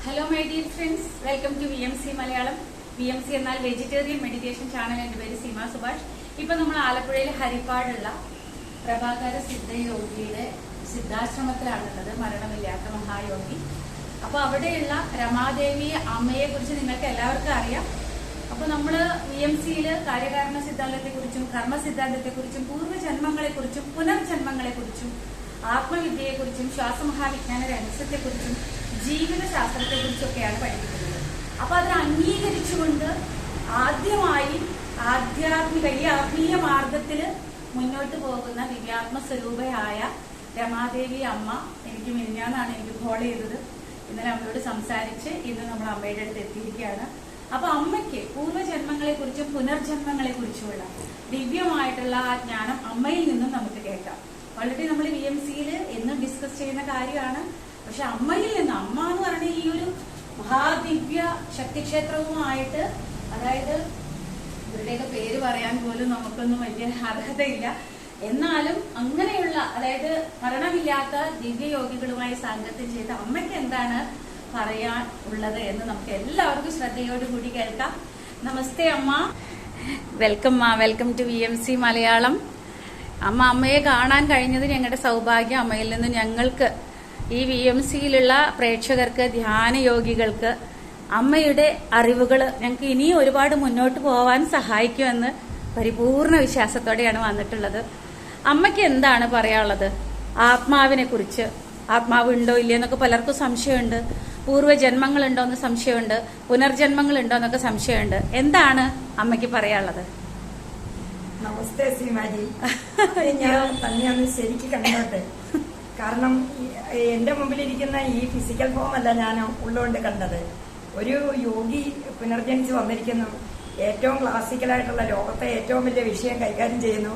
Hello my dear friends, welcome to VMC Malayalam. VMC എന്നാൽ vegetarian meditation channel. എൻ്റെ പേര് സീമ സുഭാഷ്. ഇപ്പൊ നമ്മൾ ആലപ്പുഴയിൽ ഹരിപ്പാടുള്ള പ്രഭാകര സിദ്ധയോഗിയുടെ സിദ്ധാശ്രമത്തിലാണുള്ളത്, മരണമില്ലാത്ത മഹായോഗി. അപ്പൊ അവിടെയുള്ള രമാദേവി അമ്മയെ കുറിച്ച് നിങ്ങൾക്ക് എല്ലാവർക്കും അറിയാം. അപ്പൊ നമ്മള് VMCയില് കാര്യകാരണ സിദ്ധാന്തത്തെ കുറിച്ചും കർമ്മ സിദ്ധാന്തത്തെ കുറിച്ചും പൂർവ്വജന്മങ്ങളെ കുറിച്ചും പുനർജന്മങ്ങളെ കുറിച്ചും ആത്മവിദ്യയെക്കുറിച്ചും ശ്വാസമഹാവിജ്ഞാന രഹസ്യത്തെക്കുറിച്ചും ജീവിത ശാസ്ത്രത്തെ കുറിച്ചൊക്കെയാണ് പഠിപ്പിക്കുന്നത്. അപ്പൊ അതിനെ അംഗീകരിച്ചുകൊണ്ട് ആദ്യമായി ഈ ആത്മീയ മാർഗത്തില് മുന്നോട്ട് പോകുന്ന ദിവ്യാത്മ സ്വരൂപയായ രമാദേവി അമ്മ എനിക്ക് മിനിഞ്ഞാന്നാണ് എനിക്ക് കോൾ ചെയ്തത്. ഇന്നലെ അമ്മയോട് സംസാരിച്ച് ഇന്ന് നമ്മൾ അമ്മയുടെ അടുത്ത് എത്തിയിരിക്കുകയാണ്. അപ്പൊ അമ്മയ്ക്ക് പൂർവ്വജന്മങ്ങളെ കുറിച്ചും പുനർജന്മങ്ങളെ കുറിച്ചുമുള്ള ദിവ്യമായിട്ടുള്ള ആ ജ്ഞാനം അമ്മയിൽ നിന്നും നമുക്ക് കേൾക്കാം. ഓൾറെഡി നമ്മൾ VMCയിൽ എന്നും ഡിസ്കസ് ചെയ്യുന്ന കാര്യമാണ്. പക്ഷെ അമ്മയിൽ നിന്ന്, അമ്മ എന്ന് പറഞ്ഞ ഈ ഒരു മഹാദിവ്യ ശക്തിക്ഷേത്രവുമായിട്ട്, അതായത് ഇവരുടെയൊക്കെ പേര് പറയാൻ പോലും നമുക്കൊന്നും വലിയ അർഹതയില്ല, എന്നാലും അങ്ങനെയുള്ള, അതായത് മരണമില്ലാത്ത ദിവ്യയോഗികളുമായി സാങ്കത്യം ചെയ്ത അമ്മയ്ക്ക് എന്താണ് പറയാൻ ഉള്ളത് എന്ന് നമുക്ക് എല്ലാവർക്കും ശ്രദ്ധയോടുകൂടി കേൾക്കാം. നമസ്തേ അമ്മ. Welcome to VMC Malayalam. അമ്മയെ കാണാൻ കഴിഞ്ഞത് ഞങ്ങളുടെ സൗഭാഗ്യം. അമ്മയിൽ നിന്ന് ഞങ്ങൾക്ക്, ഈ VMCയിലുള്ള പ്രേക്ഷകർക്ക്, ധ്യാനയോഗികൾക്ക് അമ്മയുടെ അറിവുകൾ ഞങ്ങൾക്ക് ഇനിയും ഒരുപാട് മുന്നോട്ട് പോവാൻ സഹായിക്കുമെന്ന് പരിപൂർണ വിശ്വാസത്തോടെയാണ് വന്നിട്ടുള്ളത്. അമ്മയ്ക്ക് എന്താണ് പറയാനുള്ളത്? ആത്മാവിനെ കുറിച്ച്, ആത്മാവ് ഉണ്ടോ ഇല്ലേ എന്നൊക്കെ പലർക്കും സംശയമുണ്ട്. പൂർവ്വജന്മങ്ങളുണ്ടോ എന്ന് സംശയമുണ്ട്. പുനർജന്മങ്ങളുണ്ടോ എന്നൊക്കെ സംശയമുണ്ട്. എന്താണ് അമ്മയ്ക്ക് പറയാനുള്ളത്? നമസ്തേ സീമാജി. ഞാൻ തന്നെയാണ് ശരിക്കും കണ്ടത്. കാരണം എന്റെ മുമ്പിലിരിക്കുന്ന ഈ ഫിസിക്കൽ ഫോം അല്ല ഞാൻ ഉള്ളുകൊണ്ട് കണ്ടത്. ഒരു യോഗി പുനർജനിച്ച് വന്നിരിക്കുന്നു, ഏറ്റവും ക്ലാസിക്കലായിട്ടുള്ള ലോകത്തെ ഏറ്റവും വലിയ വിഷയം കൈകാര്യം ചെയ്യുന്നു.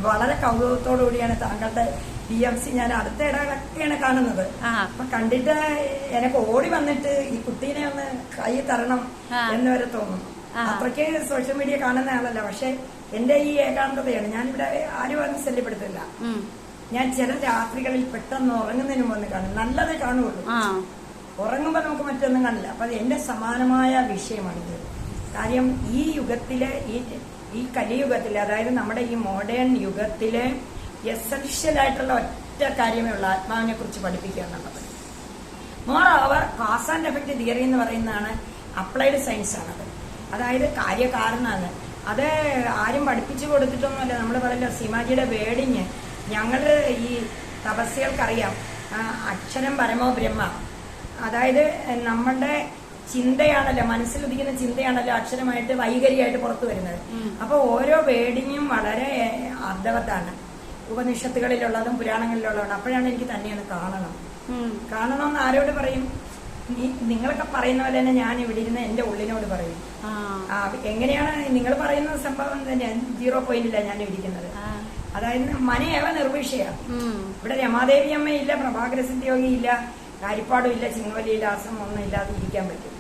വളരെ കൗതുകത്തോടുകൂടിയാണ് താങ്കളുടെ VMC ഞാൻ അടുത്ത ഇടകളൊക്കെയാണ് കാണുന്നത്. അപ്പൊ കണ്ടിട്ട് എനിക്ക് ഓടി വന്നിട്ട് ഈ കുട്ടീനെ ഒന്ന് കൈ തരണം എന്ന് വരെ തോന്നുന്നു. അത്രയ്ക്ക് സോഷ്യൽ മീഡിയ കാണുന്ന ആളല്ല. പക്ഷെ എന്റെ ഈ ഏകാന്തതയാണ്. ഞാനിവിടെ ആരും അതിന് ശല്യപ്പെടുത്തില്ല. ഞാൻ ചില രാത്രികളിൽ പെട്ടെന്ന് ഉറങ്ങുന്നതിന് മുമ്പ് കാണും. നല്ലതേ കാണുള്ളൂ. ഉറങ്ങുമ്പോ നമുക്ക് മറ്റൊന്നും കാണില്ല. അപ്പൊ അത് എന്റെ സമാനമായ വിഷയമാണിത്. കാര്യം ഈ യുഗത്തിലെ, ഈ കലിയുഗത്തിലെ, അതായത് നമ്മുടെ ഈ മോഡേൺ യുഗത്തിലെ എസൻഷ്യൽ ആയിട്ടുള്ള ഒറ്റ കാര്യമേ ഉള്ളൂ, ആത്മാവിനെ കുറിച്ച് പഠിപ്പിക്കുക എന്നുള്ളത്. More over cause and effect theory എന്ന് പറയുന്നതാണ് അപ്ലൈഡ് സയൻസ് ആണത്. അതായത് കാര്യകാരണമാണ്. അത് ആരും പഠിപ്പിച്ചു കൊടുത്തിട്ടൊന്നുമല്ല. നമ്മൾ പറയല്ലോ സീമാജിയുടെ വേടിഞ്ഞ് ഞങ്ങള് ഈ തപസ്യകൾക്കറിയാം, അക്ഷരം പരമോ ബ്രഹ്മ. അതായത് നമ്മളുടെ ചിന്തയാണല്ലോ, മനസ്സിലുദിക്കുന്ന ചിന്തയാണല്ലോ അക്ഷരമായിട്ട് വൈഖരിയായിട്ട് പുറത്തു വരുന്നത്. അപ്പൊ ഓരോ വേടിങ്ങും വളരെ അർത്ഥവത്താണ്. ഉപനിഷത്തുകളിലുള്ളതും പുരാണങ്ങളിലുള്ളതും. അപ്പോഴാണ് എനിക്ക് തന്നെയാണ് കാണണമെന്ന് ആരോട് പറയും? നിങ്ങളൊക്കെ പറയുന്ന പോലെ തന്നെ ഞാൻ ഇവിടെ ഇരുന്ന് എന്റെ ഉള്ളിനോട് പറയും. എങ്ങനെയാണ് നിങ്ങൾ പറയുന്ന സംഭവം തന്നെ? 0 പോയിന്റില്ല ഞാൻ ഇരിക്കുന്നത്. അതായത് മനയേവ നിർവിഷയ. ഇവിടെ രമാദേവി അമ്മയില്ല, പ്രഭാകര സിദ്ധയോഗി ഇല്ല, ഹരിപ്പാടും ഇല്ല, ചിങ്ങവലിയില്ല, ആസം ഒന്നും ഇല്ലാതെ ഇരിക്കാൻ പറ്റും.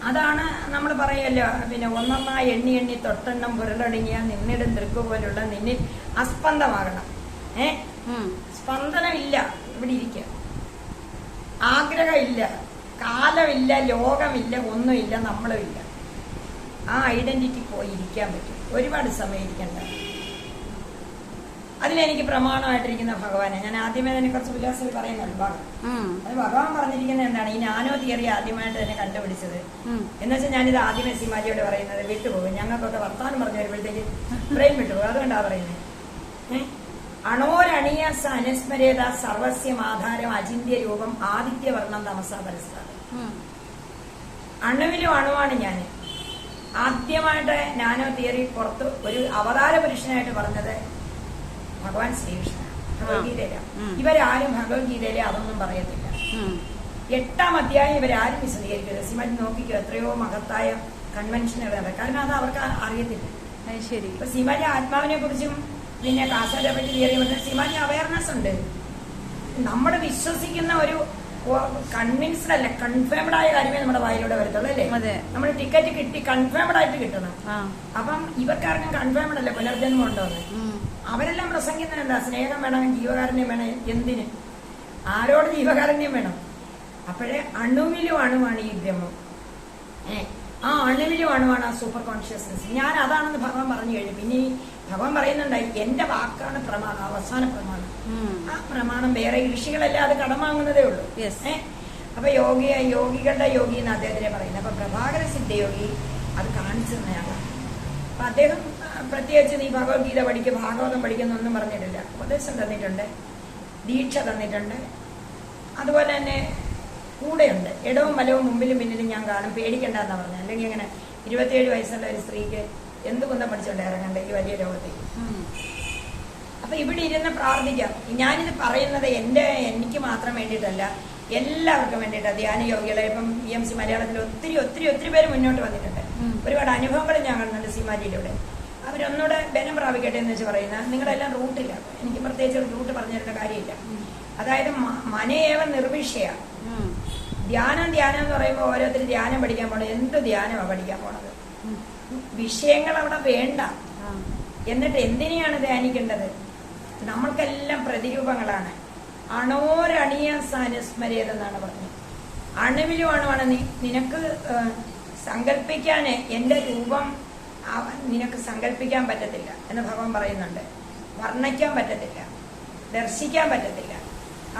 അതാണ് നമ്മൾ പറയല്ലോ, പിന്നെ ഒന്നൊന്നായി എണ്ണി എണ്ണി തൊട്ടെണ്ണം പുരളടങ്ങിയ നിന്നിടും ദൃക്ക് പോലുള്ള നിന്നിൽ അസ്പന്ദമാകണം. സ്പന്ദനമില്ല, ഇവിടെ ഇരിക്കുക. ആഗ്രഹമില്ല, കാലമില്ല, ലോകമില്ല, ഒന്നുമില്ല, നമ്മളുമില്ല. ആ ഐഡന്റിറ്റി പോയി ഇരിക്കാൻ പറ്റും. ഒരുപാട് സമയം ഇരിക്കണ്ട. അതിലെനിക്ക് പ്രമാണമായിട്ടിരിക്കുന്ന ഭഗവാനെ ഞാൻ ആദ്യമേ തന്നെ കുറച്ച് ഉല്ലാസത്തിൽ പറയുന്നുണ്ട്. അത് ഭഗവാൻ പറഞ്ഞിരിക്കുന്നത് എന്താണ്? ഈ നാനോ തിയറി ആദ്യമായിട്ട് തന്നെ കണ്ടുപിടിച്ചത് എന്ന് വെച്ചാൽ ഞാനിത് ആദ്യമേ സീമാജിയോട് പറയുന്നത് വിട്ടുപോകും. ഞങ്ങൾക്കൊക്കെ വർത്താനം പറഞ്ഞു വരുമ്പോഴത്തേക്ക് ബ്രെയിൻ വിട്ടുപോകും. അതുകൊണ്ടാ പറയുന്നത്. അണോരണീയ അനുസ്മരേത സർവസ്യം ആധാരം അചിന്യ രൂപം ആദിത്യവർണ്ണം തമസാ പരസ്താരം. അണുവിലും അണുവാണ് ഞാൻ. ആദ്യമായിട്ട് നാനോ തിയറി പുറത്ത് ഒരു അവതാര പുരുഷനായിട്ട് പറഞ്ഞത് ഭഗവാൻ ശ്രീകൃഷ്ണൻ ഭഗവത്ഗീതയിലാണ്. ഇവരാരും ഭഗവത്ഗീതയിലെ അതൊന്നും പറയത്തില്ല. 8ാം അധ്യായം ഇവരാരും വിശദീകരിക്കരുത്. സിമാജി നോക്കിക്കോ, എത്രയോ മഹത്തായ കൺവെൻഷനുകളാണ്. കാരണം അത് അവർക്ക് അറിയത്തില്ല. ശരി. ഇപ്പൊ സിമാജി ആത്മാവിനെ കുറിച്ചും പിന്നെ കാസാലെ പറ്റി തിയറി പറഞ്ഞാൽ സിമാജി അവയർനെസ് ഉണ്ട്. നമ്മൾ വിശ്വസിക്കുന്ന ഒരു കൺവിൻസ്ഡ് അല്ല, കൺഫേംഡ് ആയ കാര്യമേ നമ്മുടെ വായിലൂടെ വരത്തുള്ളൂ, അല്ലേ? നമ്മൾ ടിക്കറ്റ് കിട്ടി കൺഫേംഡ് ആയിട്ട് കിട്ടണം. അപ്പം ഇവർക്കാർക്കും കൺഫേംഡ് അല്ല പുനർജന്മം ഉണ്ടോന്ന്. അവരെല്ലാം പ്രസംഗിക്കുന്നുണ്ട്. സ്നേഹം വേണം, ജീവകാരുണ്യം വേണം. എന്തിന്? ആരോട് ജീവകാരുണ്യം വേണം? അപ്പോഴേ അണുവിലും അണുവാണ് ഈ ബ്രഹ്മം. ആ അണുവിലും അണുവാണ് ആ സൂപ്പർ കോൺഷ്യസ്നസ്. ഞാൻ അതാണെന്ന് ഭഗവാൻ പറഞ്ഞു കഴിഞ്ഞു. പിന്നെ ഈ ഭഗവാൻ പറയുന്നുണ്ടായി എന്റെ വാക്കാണ് പ്രമാണം, അവസാന പ്രമാണം. ആ പ്രമാണം വേറെ ഋഷികളെല്ലാം അത് കടം വാങ്ങുന്നതേ ഉള്ളൂ. അപ്പൊ യോഗികളുടെ യോഗി എന്ന് അദ്ദേഹത്തിനെ പറയുന്നത്. അപ്പൊ പ്രഭാകര സിദ്ധയോഗി അത് കാണിച്ചു തന്നെയാണ്. അപ്പൊ അദ്ദേഹം പ്രത്യേകിച്ച് നീ ഭഗവത്ഗീത പഠിക്കും, ഭാഗവതം പഠിക്കുന്നൊന്നും പറഞ്ഞിട്ടില്ല. ഉപദേശം തന്നിട്ടുണ്ട്, ദീക്ഷ തന്നിട്ടുണ്ട്. അതുപോലെ തന്നെ കൂടെയുണ്ട്. ഇടവും വലവും മുമ്പിലും പിന്നിലും ഞാൻ കാണും, പേടിക്കണ്ടെന്നാ പറഞ്ഞു. അല്ലെങ്കിൽ അങ്ങനെ 27 വയസ്സുള്ള ഒരു സ്ത്രീക്ക് എന്ത് കുന്തം പഠിച്ചോണ്ട് ഇറങ്ങണ്ട ഈ വലിയ ലോകത്തേക്ക്. അപ്പൊ ഇവിടെ ഇരുന്ന് പ്രാർത്ഥിക്കാം. ഞാനിത് പറയുന്നത് എനിക്ക് മാത്രം വേണ്ടിയിട്ടല്ല, എല്ലാവർക്കും വേണ്ടിയിട്ടാണ്. ധ്യാന യോഗികളെ ഇപ്പം BMC മലയാളത്തിൽ ഒത്തിരി ഒത്തിരി ഒത്തിരി പേര് മുന്നോട്ട് വന്നിട്ടുണ്ട്. ഒരുപാട് അനുഭവങ്ങളും ഞാൻ കാണുന്നുണ്ട് സീമാജിയിലൂടെ. അവരൊന്നുകൂടെ ബലം പ്രാപിക്കട്ടെ എന്ന് വെച്ച് പറയുന്ന നിങ്ങളെല്ലാം റൂട്ടില്ല. എനിക്ക് പ്രത്യേകിച്ച് റൂട്ട് പറഞ്ഞു തരേണ്ട കാര്യമില്ല. അതായത് മനയേവ നിർവിഷയ ധ്യാനം എന്ന് പറയുമ്പോൾ ഓരോരുത്തർ ധ്യാനം പഠിക്കാൻ പോണത് എന്ത് ധ്യാനമാണ് പഠിക്കാൻ പോണത്? വിഷയങ്ങൾ അവിടെ വേണ്ട. എന്നിട്ട് എന്തിനെയാണ് ധ്യാനിക്കേണ്ടത്? നമ്മൾക്കെല്ലാം പ്രതിരൂപങ്ങളാണ്. അണോരണീയ സാനുസ്മരേതെന്നാണ് പറഞ്ഞത്. അണുവിലും അണുവാണ്. നിനക്ക് സങ്കല്പിക്കാന് എന്റെ രൂപം നിനക്ക് സങ്കല്പിക്കാൻ പറ്റത്തില്ല എന്ന് ഭഗവാൻ പറയുന്നുണ്ട്. വർണ്ണിക്കാൻ പറ്റത്തില്ല, ദർശിക്കാൻ പറ്റത്തില്ല.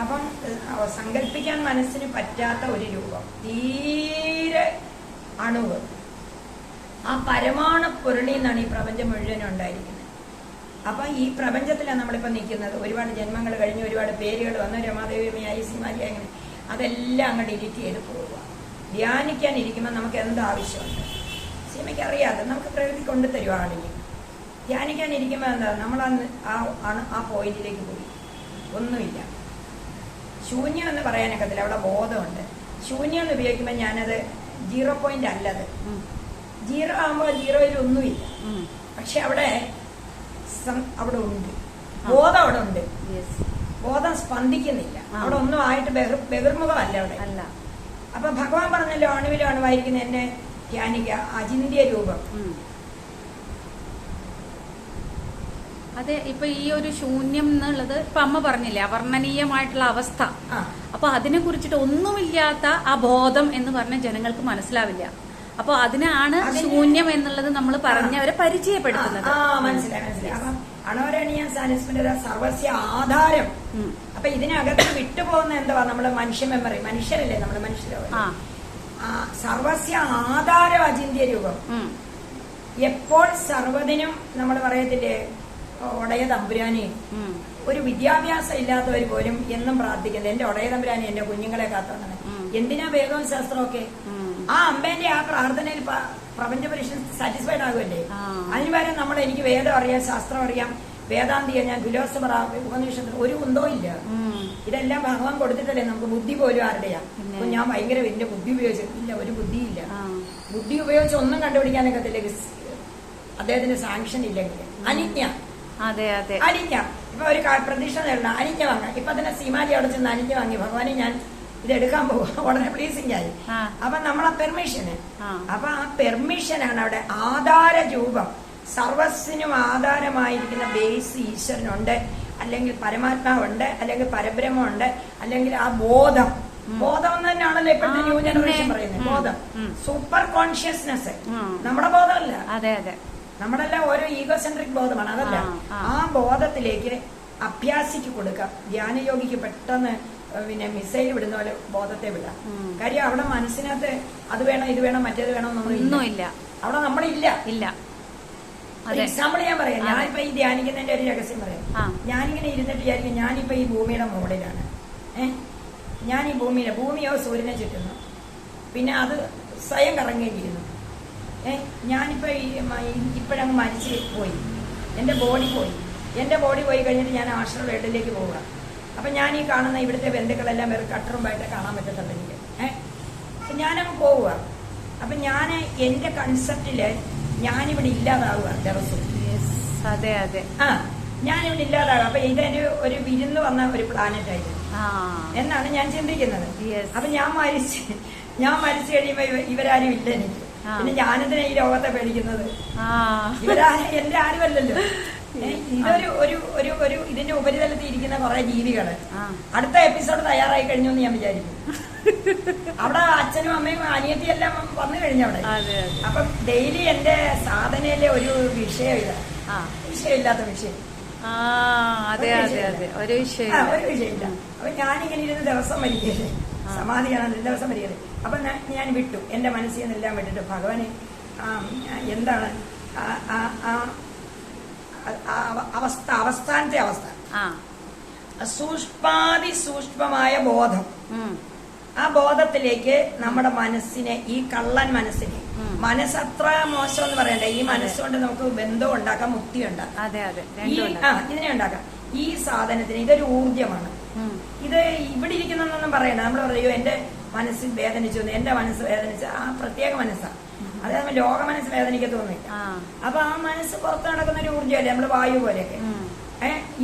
അപ്പം സങ്കല്പിക്കാൻ മനസ്സിന് പറ്റാത്ത ഒരു രൂപം, തീരെ അണുവ്. ആ പരമാണു പൊരുളിൽ നിന്നാണ് ഈ പ്രപഞ്ചം മുഴുവനും ഉണ്ടായിരിക്കുന്നത്. അപ്പൊ ഈ പ്രപഞ്ചത്തിലാണ് നമ്മളിപ്പോ നിൽക്കുന്നത്. ഒരുപാട് ജന്മങ്ങൾ കഴിഞ്ഞ് ഒരുപാട് പേരുകൾ വന്നു, രമാദേവിയായി സീമാജി അങ്ങനെ അതെല്ലാം അങ്ങോട്ട് ഡിലീറ്റ് ചെയ്ത് പോവുക. ധ്യാനിക്കാൻ ഇരിക്കുമ്പോൾ നമുക്ക് എന്താവശ്യമുണ്ട്? സീമയ്ക്ക് അറിയാതെ നമുക്ക് പ്രകൃതി കൊണ്ടുതരും. ആണെങ്കിൽ ധ്യാനിക്കാൻ ഇരിക്കുമ്പോൾ എന്താ നമ്മളന്ന് ആ പോയിന്റിലേക്ക് പോയി. ഒന്നുമില്ല, ശൂന്യം എന്ന് പറയാനൊക്കത്തില്ല. അവിടെ ബോധമുണ്ട്. ശൂന്യം എന്ന് ഉപയോഗിക്കുമ്പോൾ ഞാനത് 0 പോയിന്റ് അല്ലത്. 0 ആകുമ്പോൾ 0യിൽ ഒന്നുമില്ല. പക്ഷെ അവിടെ ഉണ്ട് ബോധം. അവിടെ ഉണ്ട് ബോധം, സ്പന്ദിക്കുന്നില്ല. അവിടെ ഒന്നും ആയിട്ട് ബഹിർമുഖമല്ല അവിടെ അല്ല. അപ്പൊ ഭഗവാൻ പറഞ്ഞല്ലോ അണുവിലും അണുവായിരിക്കുന്ന എന്നെ ധ്യാനിക്ക, അചിന്ത്യ രൂപം. അതെ. ഇപ്പൊ ഈ ഒരു ശൂന്യം എന്നുള്ളത് ഇപ്പൊ അമ്മ പറഞ്ഞില്ലേ, അവർണ്ണനീയമായിട്ടുള്ള അവസ്ഥ. അപ്പൊ അതിനെ കുറിച്ചിട്ട് ഒന്നുമില്ലാത്ത ആ ബോധം എന്ന് പറഞ്ഞ ജനങ്ങൾക്ക് മനസ്സിലാവില്ല. അപ്പൊ അതിനാണ് ശൂന്യം എന്നുള്ളത് നമ്മൾ പറഞ്ഞ് അവരെ പരിചയപ്പെടുത്തുന്നത്. മനസ്സിലായി. അപ്പം അണോരണീയ സാനുസ്മരത സർവസ്യ ആധാരം. അപ്പൊ ഇതിനകത്ത് വിട്ടുപോകുന്ന എന്തുവാ? നമ്മള് മനുഷ്യ മെമ്മറി. മനുഷ്യരല്ലേ നമ്മള്? മനുഷ്യരോ സർവസ്യ ആധാരം അചിന്ത്യ രൂപം. എപ്പോൾ സർവ്വതിനും നമ്മൾ പറയത്തില്ലേ ഒടയ തമ്പുരാനെ. ഒരു വിദ്യാഭ്യാസം ഇല്ലാത്തവർ പോലും എന്നും പ്രാർത്ഥിക്കുന്നത് എന്റെ ഒടയ തമ്പുരാനെ എന്റെ കുഞ്ഞുങ്ങളെ കാത്തോണ്ടാണ്. എന്തിനാ വേദവും ശാസ്ത്രമൊക്കെ? ആ അമ്മേന്റെ ആ പ്രാർത്ഥനയിൽ പ്രപഞ്ച പരീക്ഷ സാറ്റിസ്ഫൈഡ് ആകുമല്ലേ? അതിന് പകരം നമ്മൾ എനിക്ക് വേദം അറിയാം, ശാസ്ത്രം അറിയാം, വേദാന്തിയ, ഞാൻ ഫിലോസഫർ, ഉപനിഷത്ത്, ഒരു കുന്തോ ഇല്ല. ഇതെല്ലാം ഭഗവാൻ കൊടുത്തിട്ടല്ലേ നമുക്ക്. ബുദ്ധി പോലും ആരുടെയാ? അപ്പൊ ഞാൻ ഭയങ്കര വലിയ ബുദ്ധി ഉപയോഗിച്ചില്ല. ഒരു ബുദ്ധിയില്ല. ബുദ്ധി ഉപയോഗിച്ച് ഒന്നും കണ്ടുപിടിക്കാനൊക്കത്തില്ല അദ്ദേഹത്തിന് സാങ്ഷൻ ഇല്ലെങ്കിൽ. അനിജ്ഞ. അനിജ്ഞ. ഇപ്പൊ ഒരു പ്രതീക്ഷ നേടണം, അനിജ്ഞ വാങ്ങാം. ഇപ്പൊ തന്നെ സീമാജി അവിടെ ചെന്ന് അനിജ്ഞ വാങ്ങി. ഭഗവാനെ ഞാൻ ഇതെടുക്കാൻ പോവാ, ഉടനെ പ്ലീസിങ് ആയി. അപ്പൊ നമ്മളെ പെർമിഷന്. അപ്പൊ ആ പെർമിഷനാണ് അവിടെ ആധാര രൂപം. സർവസ്സിനും ആധാരമായിരിക്കുന്ന ബേസ് ഈശ്വരനുണ്ട്, അല്ലെങ്കിൽ പരമാത്മാവുണ്ട്, അല്ലെങ്കിൽ പരബ്രഹ്മമുണ്ട്, അല്ലെങ്കിൽ ആ ബോധം. ബോധം എന്ന് തന്നെയാണല്ലോ ഇപ്പോഴത്തെ ന്യൂ ജനറേഷൻ പറയുന്നത്. ബോധം, സൂപ്പർ കോൺഷ്യസ്നെസ്. നമ്മുടെ ബോധമല്ല, നമ്മളെല്ലാം ഓരോ ഈഗോ സെൻട്രിക് ബോധമാണ്. അതല്ല, ആ ബോധത്തിലേക്ക് അഭ്യാസിക്ക് കൊടുക്കാം. ധ്യാനയോഗിക്ക് പെട്ടെന്ന് പിന്നെ മിസൈൽ വിടുന്ന പോലെ ബോധത്തെ വിടാം. കാര്യം അവിടെ മനസ്സിനകത്ത് അത് വേണം, ഇത് വേണം, മറ്റേത് വേണം എന്നൊന്നും ഇല്ല. അവിടെ നമ്മളില്ല. എക്സാമ്പിൾ ഞാൻ പറയാം. ഞാനിപ്പോ ഈ ധ്യാനിക്കുന്നതിന്റെ ഒരു രഹസ്യം പറയാം. ഞാനിങ്ങനെ ഇരുന്നിട്ട് വിചാരിക്കും ഞാനിപ്പോ ഈ ഭൂമിയുടെ മുകളിലാണ്. ഞാൻ ഈ ഭൂമിയോ സൂര്യനെ ചുറ്റുന്നു, പിന്നെ അത് സ്വയം കറങ്ങേണ്ടിയിരുന്നു. ഞാനിപ്പോ ഇപ്പോഴങ്ങ് മരിച്ച് പോയി, എന്റെ ബോഡി പോയി. എന്റെ ബോഡി പോയി കഴിഞ്ഞിട്ട് ഞാൻ ആശ്രമ വേൾഡിലേക്ക് പോവുക. അപ്പൊ ഞാൻ ഈ കാണുന്ന ഇവിടുത്തെ ബന്ധുക്കളെല്ലാം വെറും കട്ടറുമ്പായിട്ട് കാണാൻ പറ്റത്തുള്ളൂ എനിക്ക്. ഞാനങ്ങ് പോവുക. അപ്പൊ ഞാൻ എന്റെ കൺസെപ്റ്റില് ഞാനിവിടെ ഇല്ലാതാവുക ദിവസവും. ഞാനിവിടെ ഇല്ലാതാകുക. അപ്പൊ ഇതൊരു ഒരു വിരുന്ന് വന്ന ഒരു പ്ലാനറ്റ് ആയിരുന്നു എന്നാണ് ഞാൻ ചിന്തിക്കുന്നത്. അപ്പൊ ഞാൻ മരിച്ചു കഴിയുമ്പോ ഇവരാരും ഇല്ല എനിക്ക്. പിന്നെ ഞാനെന്തിനാ ഈ രോഗത്തെ പേടിക്കുന്നത്? എന്റെ ആരുമല്ലല്ലോ. ഇതൊരു ഒരു ഒരു ഒരു ഇതിന്റെ ഉപരിതലത്തിൽ ഇരിക്കുന്ന കുറെ ജീവികള് അടുത്ത എപ്പിസോഡ് തയ്യാറായി കഴിഞ്ഞു എന്ന് ഞാൻ വിചാരിക്കും. അവിടെ അച്ഛനും അമ്മയും അനിയത്തിയും എല്ലാം വന്നു കഴിഞ്ഞു അവിടെ. അപ്പം ഡെയിലി എന്റെ സാധനയിലെ ഒരു വിഷയമില്ല, വിഷയമില്ലാത്ത വിഷയം. ഒരു വിഷയമില്ല. അപ്പൊ ഞാനിങ്ങനെ ഇരുന്ന് ദിവസം വരികയല്ലേ, സമാധിയാണ് ദിവസം വരികയല്ലേ. അപ്പൊ ഞാൻ വിട്ടു, എന്റെ മനസ്സിൽ നിന്നെല്ലാം വിട്ടിട്ട് ഭഗവാന് എന്താണ് അവസ്ഥാനത്തെ അവസ്ഥ, സൂക്ഷ്മമായ ബോധം. ആ ബോധത്തിലേക്ക് നമ്മുടെ മനസ്സിനെ, ഈ കള്ളൻ മനസ്സിനെ, മനസ്സത്ര മോശം എന്ന് പറയണ്ടേ, ഈ മനസ്സുകൊണ്ട് നമുക്ക് ബന്ധം ഉണ്ടാക്കാം, മുക്തി ഉണ്ടാക്കാം, ഇതിനെ ഉണ്ടാക്കാം. ഈ സാധനത്തിന് ഇതൊരു ഊർജമാണ്. ഇത് ഇവിടെ ഇരിക്കുന്നൊന്നും പറയണ്ട. നമ്മൾ പറയൂ എന്റെ മനസ്സിൽ വേദനിച്ചു, എന്റെ മനസ്സ് വേദനിച്ച ആ പ്രത്യേക മനസ്സാണ്. അതേസമയം ലോക മനസ്സ് വേദനിക്കത്തൊന്നുമില്ല. അപ്പൊ ആ മനസ്സ് പുറത്ത് നടക്കുന്ന ഒരു ഊർജ്ജമല്ലേ, നമ്മള് വായു പോലെയൊക്കെ.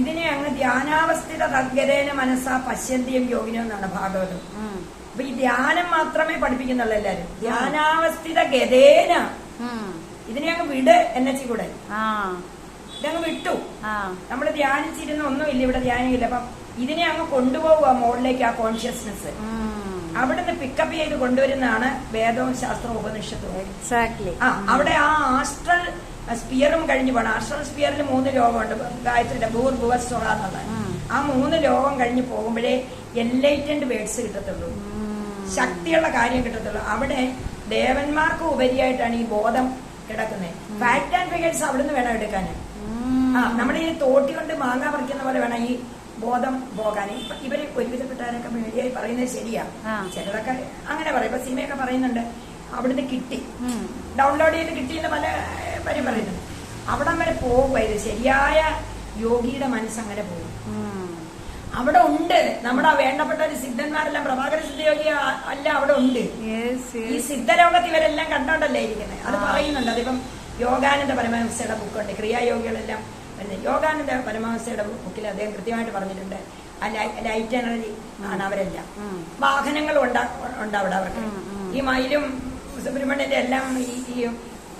ഇതിനെ അങ്ങ് ധ്യാനാവസ്ഥിത തദ്ഗതേന മനസ്സാ പശ്യന്തിയും യോഗിനോ എന്നാണ് ഭാഗവതം. അപ്പൊ ഈ ധ്യാനം മാത്രമേ പഠിപ്പിക്കുന്നുള്ളൂ എല്ലാരും. ധ്യാനാവസ്ഥിത ഗതേന ഇതിനെ അങ്ങ് വിട് എന്നെ കൂടെ, ഇതങ്ങ് വിട്ടു. നമ്മൾ ധ്യാനിച്ചിരുന്ന ഒന്നുമില്ല, ഇവിടെ ധ്യാനമില്ല. അപ്പം ഇതിനെ അങ്ങ് കൊണ്ടുപോകുക മുകളിലേക്ക്, ആ കോൺഷ്യസ്നെസ് അവിടുന്ന് പിക്കപ്പ് ചെയ്ത് കൊണ്ടുവരുന്നതാണ് വേദവും ശാസ്ത്രവും ഉപനിഷത്തും. എക്സാക്ട്ലി. അവിടെ ആ ആസ്ട്രൽ സ്പിയറും കഴിഞ്ഞു പോകണം. ആസ്ട്രൽ സ്പിയറിൽ 3 ലോകമുണ്ട്, ഗായത്രിയുടെ ഭൂർഭുവസ്വഹ എന്നുള്ള. ആ 3 ലോകം കഴിഞ്ഞു പോകുമ്പോഴേ എൻലൈറ്റൻഡ് വേർഡ്സ് കിട്ടത്തുള്ളൂ, ശക്തിയുള്ള കാര്യം കിട്ടത്തുള്ളൂ. അവിടെ ദേവന്മാർക്ക് ഉപരിയായിട്ടാണ് ഈ ബോധം കിടക്കുന്നത്. ഫാക്ട് ആൻഡ് ഫിഗേഴ്സ് അവിടുന്ന് വേണം എടുക്കാൻ. നമ്മുടെ ഈ തോട്ടി കൊണ്ട് മാങ്ങ പറിക്കുന്ന പോലെ വേണം ഈ ബോധം പോകാൻ. ഇവര് ഒരുവിധപ്പെട്ടവരൊക്കെ മീഡിയയിൽ പറയുന്നത് ശരിയാ, ചിലതൊക്കെ അങ്ങനെ പറയും. ഇപ്പൊ സീമയൊക്കെ പറയുന്നുണ്ട് അവിടുന്ന് കിട്ടി, ഡൗൺലോഡ് ചെയ്ത് കിട്ടിയെന്ന് പല പേരും പറയുന്നുണ്ട്. അവിടം വരെ പോകുക. ഇത് ശരിയായ യോഗിയുടെ മനസ്സങ്ങനെ പോകും. അവിടെ ഉണ്ട് നമ്മുടെ വേണ്ടപ്പെട്ട ഒരു സിദ്ധന്മാരെല്ലാം, പ്രഭാകര സിദ്ധയോഗി അല്ല അവിടെ ഉണ്ട്. ഈ സിദ്ധലോകത്ത് ഇവരെല്ലാം കണ്ടോണ്ടല്ലേ ഇരിക്കുന്നത്. അത് പറയുന്നുണ്ട്. അതിപ്പം യോഗാനന്ദ പരമഹംസയുടെ ബുക്കുണ്ട്, ക്രിയായോഗികളെല്ലാം. യോഗാനന്ദ പരമഹംസയുടെ ബുക്കിൽ അദ്ദേഹം കൃത്യമായിട്ട് പറഞ്ഞിട്ടുണ്ട്, ലൈറ്റ് എനർജി ആണ് അവരെല്ലാം. വാഹനങ്ങളും ഉണ്ട് അവിടെ അവർക്ക്. ഈ മയിലും സുബ്രഹ്മണ്യന്റെ എല്ലാം ഈ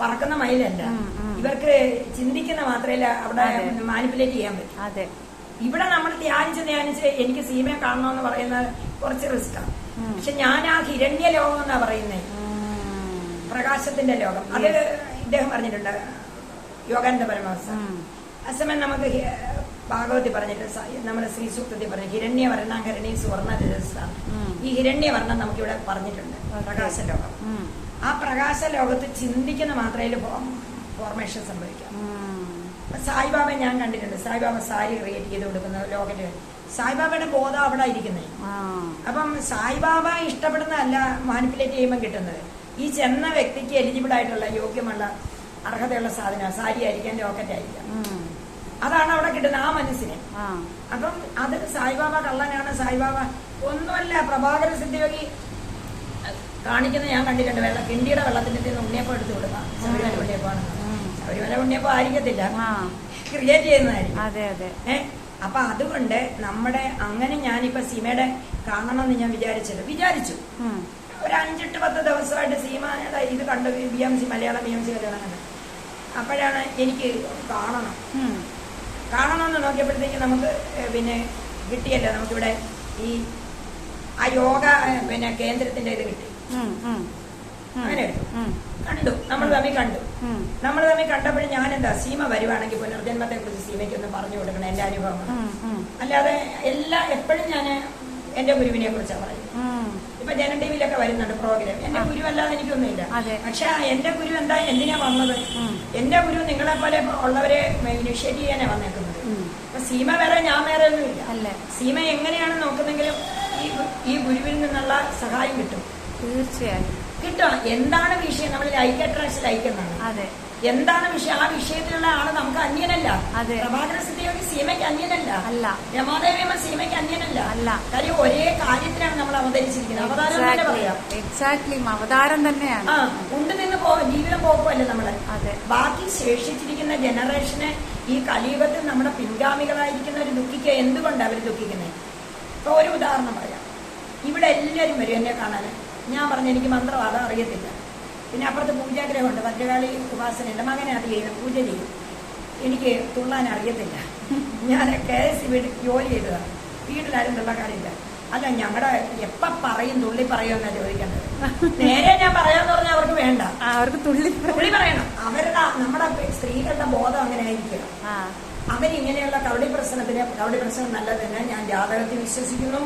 പറക്കുന്ന മയിലല്ല, ഇവർക്ക് ചിന്തിക്കുന്ന മാത്രമല്ല അവിടെ മാനിപ്പുലേറ്റ് ചെയ്യാൻ പറ്റും. ഇവിടെ നമ്മൾ ധ്യാനിച്ച് എനിക്ക് സീമയെ കാണണമെന്ന് പറയുന്നത് കുറച്ച് റിസ്ക്കാണ്. പക്ഷെ ഞാൻ ആ ഹിരണ്യ ലോകം എന്നാ പറയുന്നത്, പ്രകാശത്തിന്റെ ലോകം. അത് ഇദ്ദേഹം പറഞ്ഞിട്ടുണ്ട്, യോഗാനന്ദ പരമഹംസ. അസമയം നമുക്ക് ഭാഗവതി പറഞ്ഞിട്ട്, നമ്മുടെ ശ്രീ സൂക്തത്തിൽ പറഞ്ഞു ഹിരണ്യവർണ്ണ ഹരണി സുവർണ രജസാണ്. ഈ ഹിരണ്യവർണ്ണം നമുക്കിവിടെ പറഞ്ഞിട്ടുണ്ട്, പ്രകാശലോകം. ആ പ്രകാശലോകത്ത് ചിന്തിക്കുന്ന മാത്രമേ ഫോർമേഷൻ സംഭവിക്കാം. സായിബാബ ഞാൻ കണ്ടിട്ടുണ്ട്, സായിബാബ സാരി ക്രിയേറ്റ് ചെയ്ത് കൊടുക്കുന്ന ലോകത്ത്. സായിബാബയുടെ ബോധം അവിടെ ഇരിക്കുന്നത്. അപ്പം സായിബാബ ഇഷ്ടപ്പെടുന്നതല്ല മാനിപ്പുലേറ്റ് ചെയ്യുമ്പോൾ കിട്ടുന്നത്. ഈ ചെന്ന വ്യക്തിക്ക് എലിജിബിൾ ആയിട്ടുള്ള യോഗ്യമുള്ള അർഹതയുള്ള സാധനം സാരി ആയിരിക്കാം, ലോക്കറ്റ് ആയിരിക്കാം. അതാണ് അവിടെ കിട്ടുന്നത് ആ മനസ്സിന്. അപ്പം അത് സായിബാബ കള്ളനാണ്, സായിബാബ ഒന്നുമല്ല. പ്രഭാകര സിദ്ധയോഗി കാണിക്കുന്നത് ഞാൻ കണ്ടിട്ടുണ്ട്. കിണ്ടിയുടെ വെള്ളത്തിന്റെ ഉണ്ണിയപ്പം എടുത്തു കൊടുക്കാം, ശബരിമല ഉണ്ണിയപ്പാണെന്ന്. ശബരിമല ഉണ്ണിയപ്പം ആയിരിക്കത്തില്ല, ക്രിയേറ്റ് ചെയ്യുന്നതായിരിക്കും. അപ്പൊ അതുകൊണ്ട് നമ്മുടെ അങ്ങനെ ഞാനിപ്പോ സീമയുടെ കാണണമെന്ന് ഞാൻ വിചാരിച്ചു. ഒരു 5-10 ദിവസമായിട്ട് സീമയുടെ ഇത് കണ്ടു, BMC മലയാളം BMC കല്യാണം കണ്ടു. അപ്പോഴാണ് എനിക്ക് കാണണമെന്ന് നോക്കിയപ്പോഴത്തേക്ക് നമുക്ക് പിന്നെ കിട്ടിയല്ലോ, നമുക്കിവിടെ ഈ ആ യോഗ പിന്നെ കേന്ദ്രത്തിന്റെ ഇത് കിട്ടി. അങ്ങനെ കണ്ടു, നമ്മൾ തമ്മിൽ കണ്ടപ്പോഴും ഞാൻ എന്താ, സീമ വരുവാണെങ്കിൽ പുനർജന്മത്തെ കുറിച്ച് സീമയ്ക്കൊന്ന് പറഞ്ഞു കൊടുക്കണം എന്റെ അനുഭവങ്ങൾ. അല്ലാതെ എപ്പോഴും ഞാൻ എന്റെ ഗുരുവിനെ കുറിച്ചാണ് പറയുന്നത്. ഇപ്പൊ ജനം ടിവിയിലൊക്കെ വരുന്നുണ്ട് പ്രോഗ്രാം. എന്റെ ഗുരു അല്ലാതെ എനിക്കൊന്നുമില്ല. പക്ഷെ എന്റെ ഗുരു എന്തിനാ വന്നത്? എന്റെ ഗുരു നിങ്ങളെ പോലെ ഉള്ളവരെ ഇനിഷ്യേറ്റ് ചെയ്യാനാ വന്നേക്കുന്നത്. അപ്പൊ സീമ വേറെ ഞാൻ വേറെ ഒന്നുമില്ല. സീമ എങ്ങനെയാണ് നോക്കുന്നെങ്കിലും ഈ ഗുരുവിൽ നിന്നുള്ള സഹായം കിട്ടും, തീർച്ചയായും കിട്ടും. എന്താണ് വിഷയം? നമ്മൾ ലൈക്ക് അട്രാക്ഷൻ ലൈക്ക് എന്നാണ്. എന്താണ് വിഷയം? ആ വിഷയത്തിലുള്ള ആള് നമുക്ക് അന്യനല്ല. പ്രഭാകര സിദ്ധയോഗി സീമയ്ക്ക് അന്യനല്ല, രമാദേവിയമ്മ സീമയ്ക്ക് അന്യനല്ല. കാര്യം ഒരേ കാര്യത്തിലാണ് നമ്മൾ അവതരിച്ചിരിക്കുന്നത്. അവതാരം തന്നെ പറയാം. എക്സാക്ട്ലി, അവതാരം തന്നെയാണ്. ഉണ്ട് നിന്ന് ജീവിതം പോക്കുമല്ലേ നമ്മള്. ബാക്കി ശേഷിച്ചിരിക്കുന്ന ജനറേഷന് ഈ കലിയുഗത്തിൽ നമ്മുടെ പിൻഗാമികളായിരിക്കുന്നവർ ദുഃഖിക്കുക. എന്തുകൊണ്ടാണ് അവർ ദുഃഖിക്കുന്നത്? ഇപ്പൊ ഒരു ഉദാഹരണം പറയാം. ഇവിടെ എല്ലാവരും വരും എന്നെ കാണാൻ. ഞാൻ പറഞ്ഞു എനിക്ക് മന്ത്രവാദം അറിയത്തില്ല. പിന്നെ അപ്പുറത്ത് പൂജാഗ്രഹമുണ്ട്, ഭദ്രകാളി ഉപാസനയുണ്ട്, മകനെ അത് ചെയ്യും, പൂജ ചെയ്യും. എനിക്ക് തുള്ളാൻ അറിയത്തില്ല. ഞാൻ KSE ജോലി ചെയ്തതാണ്. വീട്ടിലാരും തുള്ളാൻ കാര്യമില്ല. അല്ല, ഞങ്ങളുടെ എപ്പം പറയും തുള്ളി പറയുമെന്നാ ചോദിക്കേണ്ടത്. നേരെ ഞാൻ പറയാന്ന് പറഞ്ഞാൽ അവർക്ക് വേണ്ട, അവർക്ക് തുള്ളി പറയണം. അവരുടെ നമ്മുടെ സ്ത്രീകളുടെ ബോധം അങ്ങനെ ആയിരിക്കണം. അവരിങ്ങനെയുള്ള കവടി പ്രശ്നം നല്ലത് തന്നെ. ഞാൻ ജാതകത്തിൽ വിശ്വസിക്കുന്നു.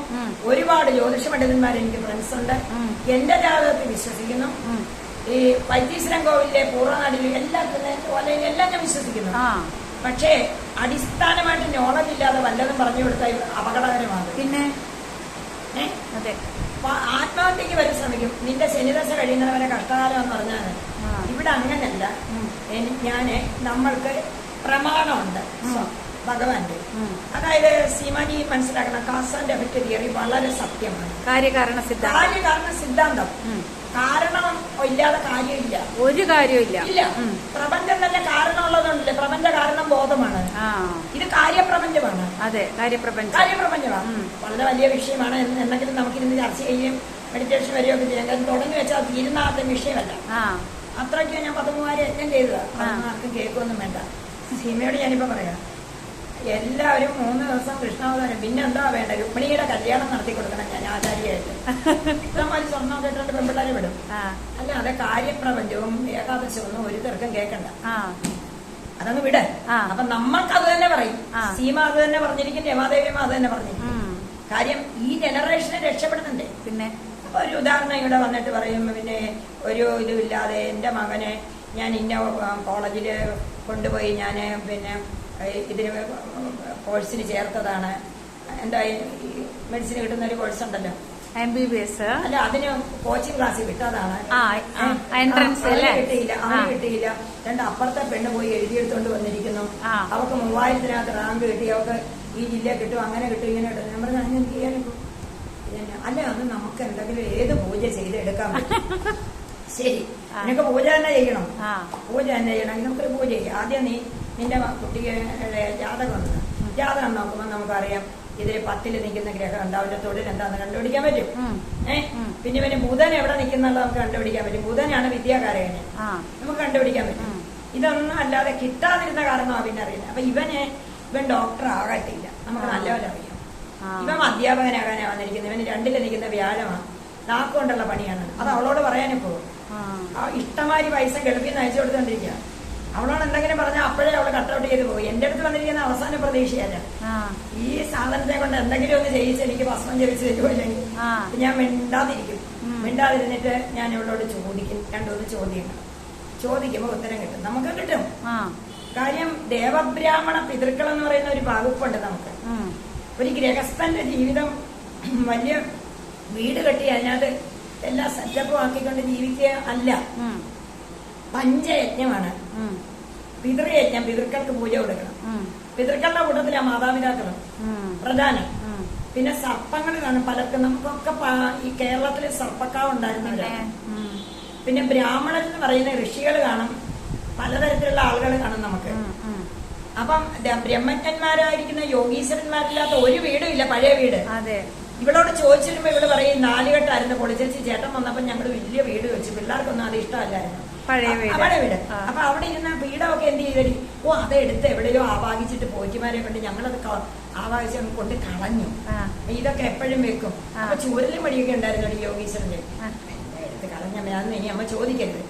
ഒരുപാട് ജ്യോതിഷ പണ്ഡിതന്മാർ എനിക്ക് ഫ്രണ്ട്സ് ഉണ്ട്. എന്റെ ജാതകത്തിൽ വിശ്വസിക്കുന്നു. ഈ വൈത്തീശ്വരൻ കോവിലിലെ പൂർവ്വനാടിലും എല്ലാം ഞാൻ വിശ്വസിക്കുന്നു. പക്ഷേ അടിസ്ഥാനമായിട്ട് നോളജ് ഇല്ലാതെ വല്ലതും പറഞ്ഞു കൊടുത്താൽ അപകടകരമാണ്. പിന്നെ ആത്മഹത്യക്ക് വരെ ശ്രമിക്കും. നിന്റെ ശനിദശ കഴിയുന്നവരെ കഷ്ടകാലം എന്ന് പറഞ്ഞാൽ ഇവിടെ അങ്ങനല്ല. നമ്മൾക്ക് പ്രമാണമുണ്ട് ഭഗവാന്റെ. അതായത് സീമാജി മനസ്സിലാക്കണം, കാസ് ആൻഡ് എഫക്ട് തിയറി വളരെ സത്യമാണ്. കാര്യകാരണ സിദ്ധാന്തം. കാരണം ഇല്ലാതെ കാര്യമില്ല, ഒരു കാര്യമില്ല. ഇല്ല, പ്രപഞ്ചം തന്നെ കാരണമുള്ളതുണ്ടല്ലേ. പ്രപഞ്ച കാരണം ബോധമാണ്. ഇത് കാര്യപ്രപഞ്ചമാണ്. അതെ, കാര്യപ്രപഞ്ചമാണ്. വളരെ വലിയ വിഷയമാണ്. എന്നെങ്കിലും നമുക്കിരുന്ന് ചർച്ച ചെയ്യുകയും മെഡിറ്റേഷൻ വരികയൊക്കെ ചെയ്യാം. കാര്യം തുടങ്ങി വെച്ചാൽ തീരുന്നാത്ത വിഷയമല്ല. അത്രയ്ക്ക് ഞാൻ 13,000 യജ്ഞം ചെയ്തതാണ്. ആർക്കും കേൾക്കൊന്നും വേണ്ട. സീമയോട് ഞാനിപ്പോ പറയാം, എല്ലാവരും 3 ദിവസം കൃഷ്ണാവതാരം. പിന്നെ എന്താ വേണ്ട, രുക്മിണിയുടെ കല്യാണം നടത്തി കൊടുക്കണം ഞാൻ ആചാര്യായിട്ട്. ഇഷ്ടംമാതിരി സ്വർണ്ണം കേട്ടോണ്ട് പെൺപിള്ളേരെ വിടും. അല്ലാതെ കാര്യപ്രപഞ്ചവും ഏകാദശമൊന്നും ഒരു തിരക്കും കേൾക്കണ്ട, അതങ്ങ് വിട്. അപ്പൊ നമ്മൾക്ക് അത് തന്നെ പറയും. സീമ അത് തന്നെ പറഞ്ഞിരിക്കും, രമാദേവിയമ്മ അത് തന്നെ പറഞ്ഞിരിക്കും. കാര്യം ഈ ജനറേഷനെ രക്ഷപ്പെടുന്നുണ്ട്. പിന്നെ അപ്പൊ ഒരു ഉദാഹരണം ഇവിടെ വന്നിട്ട് പറയും, പിന്നെ ഒരു ഇതുമില്ലാതെ എന്റെ മകനെ ഞാൻ ഇന്ന കോളേജില് കൊണ്ടുപോയി ഞാൻ പിന്നെ ഇതിന് കോഴ്സിന് ചേർത്തതാണ്. എന്താ മെഡിസിൻ കിട്ടുന്ന ഒരു കോഴ്സ് ഉണ്ടല്ലോ, MBBS. അല്ല, അതിന് കോച്ചിങ് ക്ലാസ്സിൽ വിട്ടതാണ്. കിട്ടിയില്ല, അവന് കിട്ടിയില്ല. അപ്പുറത്തെ പെണ്ണ് പോയി എഴുതിയെടുത്തോണ്ട് വന്നിരിക്കുന്നു. അവർക്ക് 3000-നകത്ത് റാങ്ക് കിട്ടി. അവർക്ക് ഈ ജില്ല കിട്ടും, അങ്ങനെ കിട്ടും, ഇങ്ങനെ കിട്ടും. ഞാൻ പറഞ്ഞാൽ അങ്ങനെ എന്ത് ചെയ്യാനൊക്കെ. അല്ല, അത് നമുക്ക് എന്തെങ്കിലും ഏത് പൂജ ചെയ്തെടുക്കാൻ പറ്റും. ശരി, നിനക്ക് പൂജ തന്നെ ചെയ്യണം. പൂജ തന്നെ ചെയ്യണമെങ്കിൽ നമുക്കൊരു പൂജ ചെയ്യാം. ആദ്യം നിന്റെ കുട്ടിയുടെ ജാതകം നോക്കുമ്പോൾ നമുക്കറിയാം ഇതിൽ 10 നിൽക്കുന്ന ഗ്രഹം ഉണ്ട്, അവന്റെ തൊഴിൽ എന്താന്ന് കണ്ടുപിടിക്കാൻ പറ്റും. പിന്നെ ബുധൻ എവിടെ നിൽക്കുന്നുള്ള നമുക്ക് കണ്ടുപിടിക്കാൻ പറ്റും. ബുധനാണ് വിദ്യാകാരകന്, നമുക്ക് കണ്ടുപിടിക്കാൻ പറ്റും. ഇതൊന്നും അല്ലാതെ കിട്ടാതിരുന്ന കാരണമാണ് പിന്നെ അറിയുന്നത്. അപ്പൊ ഇവൻ ഡോക്ടർ ആകട്ടില്ല, നമുക്ക് നല്ലപോലെ അറിയാം. ഇവൻ അധ്യാപകനാകാനാ വന്നിരിക്കുന്നത്. ഇവന് 2 നിൽക്കുന്ന വ്യാഴമാണ്, നാക്കുകൊണ്ടുള്ള പണിയാണ്. അത് അവളോട് പറയാനിപ്പോ ഇഷ്ടമാതിരി പൈസ ഗൾഫിൽ നിന്ന് അയച്ചു കൊടുത്തോണ്ടിരിക്കുക. അവളോട് എന്തെങ്കിലും പറഞ്ഞാൽ അപ്പോഴേ അവള് കട്ടൗട്ട് ചെയ്ത് പോയി. എന്റെ അടുത്ത് വന്നിരിക്കുന്ന അവസാന പ്രതീക്ഷയല്ല. ഈ സാധനത്തെ കൊണ്ട് എന്തെങ്കിലും ഒന്ന് ചെയ്യിച്ച് എനിക്ക് ഭസ്മം ജപിച്ച് തരുമില്ലെങ്കിൽ ഞാൻ മിണ്ടാതിരുന്നിട്ട് ഞാൻ ഇവളോട് ചോദിക്കും. 2-3 ചോദ്യങ്ങൾ ചോദിക്കുമ്പോൾ ഉത്തരം കിട്ടും, നമുക്ക് കിട്ടും. കാര്യം ദേവബ്രാഹ്മണ പിതൃക്കൾ എന്ന് പറയുന്ന ഒരു വകുപ്പുണ്ട് നമുക്ക്. ഒരു ഗൃഹസ്ഥന്റെ ജീവിതം വലിയ വീട് കെട്ടി അതിനകത്ത് എല്ലാ സെറ്റപ്പും ആക്കിക്കൊണ്ട് ജീവിക്കുക അല്ല. പഞ്ചയജ്ഞമാണ്. പിതൃയജ്ഞം, പിതൃക്കൾക്ക് പൂജ കൊടുക്കണം. പിതൃക്കളുടെ കൂട്ടത്തിലെ മാതാപിതാക്കളും പ്രധാനം. പിന്നെ സർപ്പങ്ങൾ കാണും പലർക്കും. നമുക്കൊക്കെ ഈ കേരളത്തില് സർപ്പക്കാവ് ഉണ്ടായിരുന്നവരാണ്. പിന്നെ ബ്രാഹ്മണൻ എന്ന് പറയുന്ന ഋഷികൾ കാണും, പലതരത്തിലുള്ള ആളുകൾ കാണും നമുക്ക്. അപ്പം ബ്രഹ്മജ്ഞന്മാരായിരിക്കുന്ന യോഗീശ്വരന്മാരില്ലാത്ത ഒരു വീടും ഇല്ല, പഴയ വീട്. ഇവളോട് ചോദിച്ചിരുമ്പോ ഇവിടെ പറയും 4 കെട്ടായിരുന്നു പൊളിച്ചേച്ചി. ചേട്ടൻ വന്നപ്പോ ഞങ്ങൾ വലിയ വീട് വെച്ചു, പിള്ളേർക്കൊന്നും അത് ഇഷ്ടമല്ലായിരുന്നു, പഴയ വീട്. അപ്പൊ അവിടെ ഇരുന്ന വീടൊക്കെ എന്ത് ചെയ്തടി, അതെടുത്ത് എവിടെയോ ആവാഹിച്ചിട്ട് പോറ്റിമാരെ കൊണ്ട് ഞങ്ങളത് ആവാഹിച്ച് കൊണ്ട് കളഞ്ഞു. ഇതൊക്കെ എപ്പോഴും വെക്കും. അപ്പൊ ചൂരലും വഴിയൊക്കെ ഉണ്ടായിരുന്നു യോഗീശ്വരന്റെ. എടുത്ത് കളഞ്ഞ അന്ന് ഇനി അമ്മ ചോദിക്കരുത്.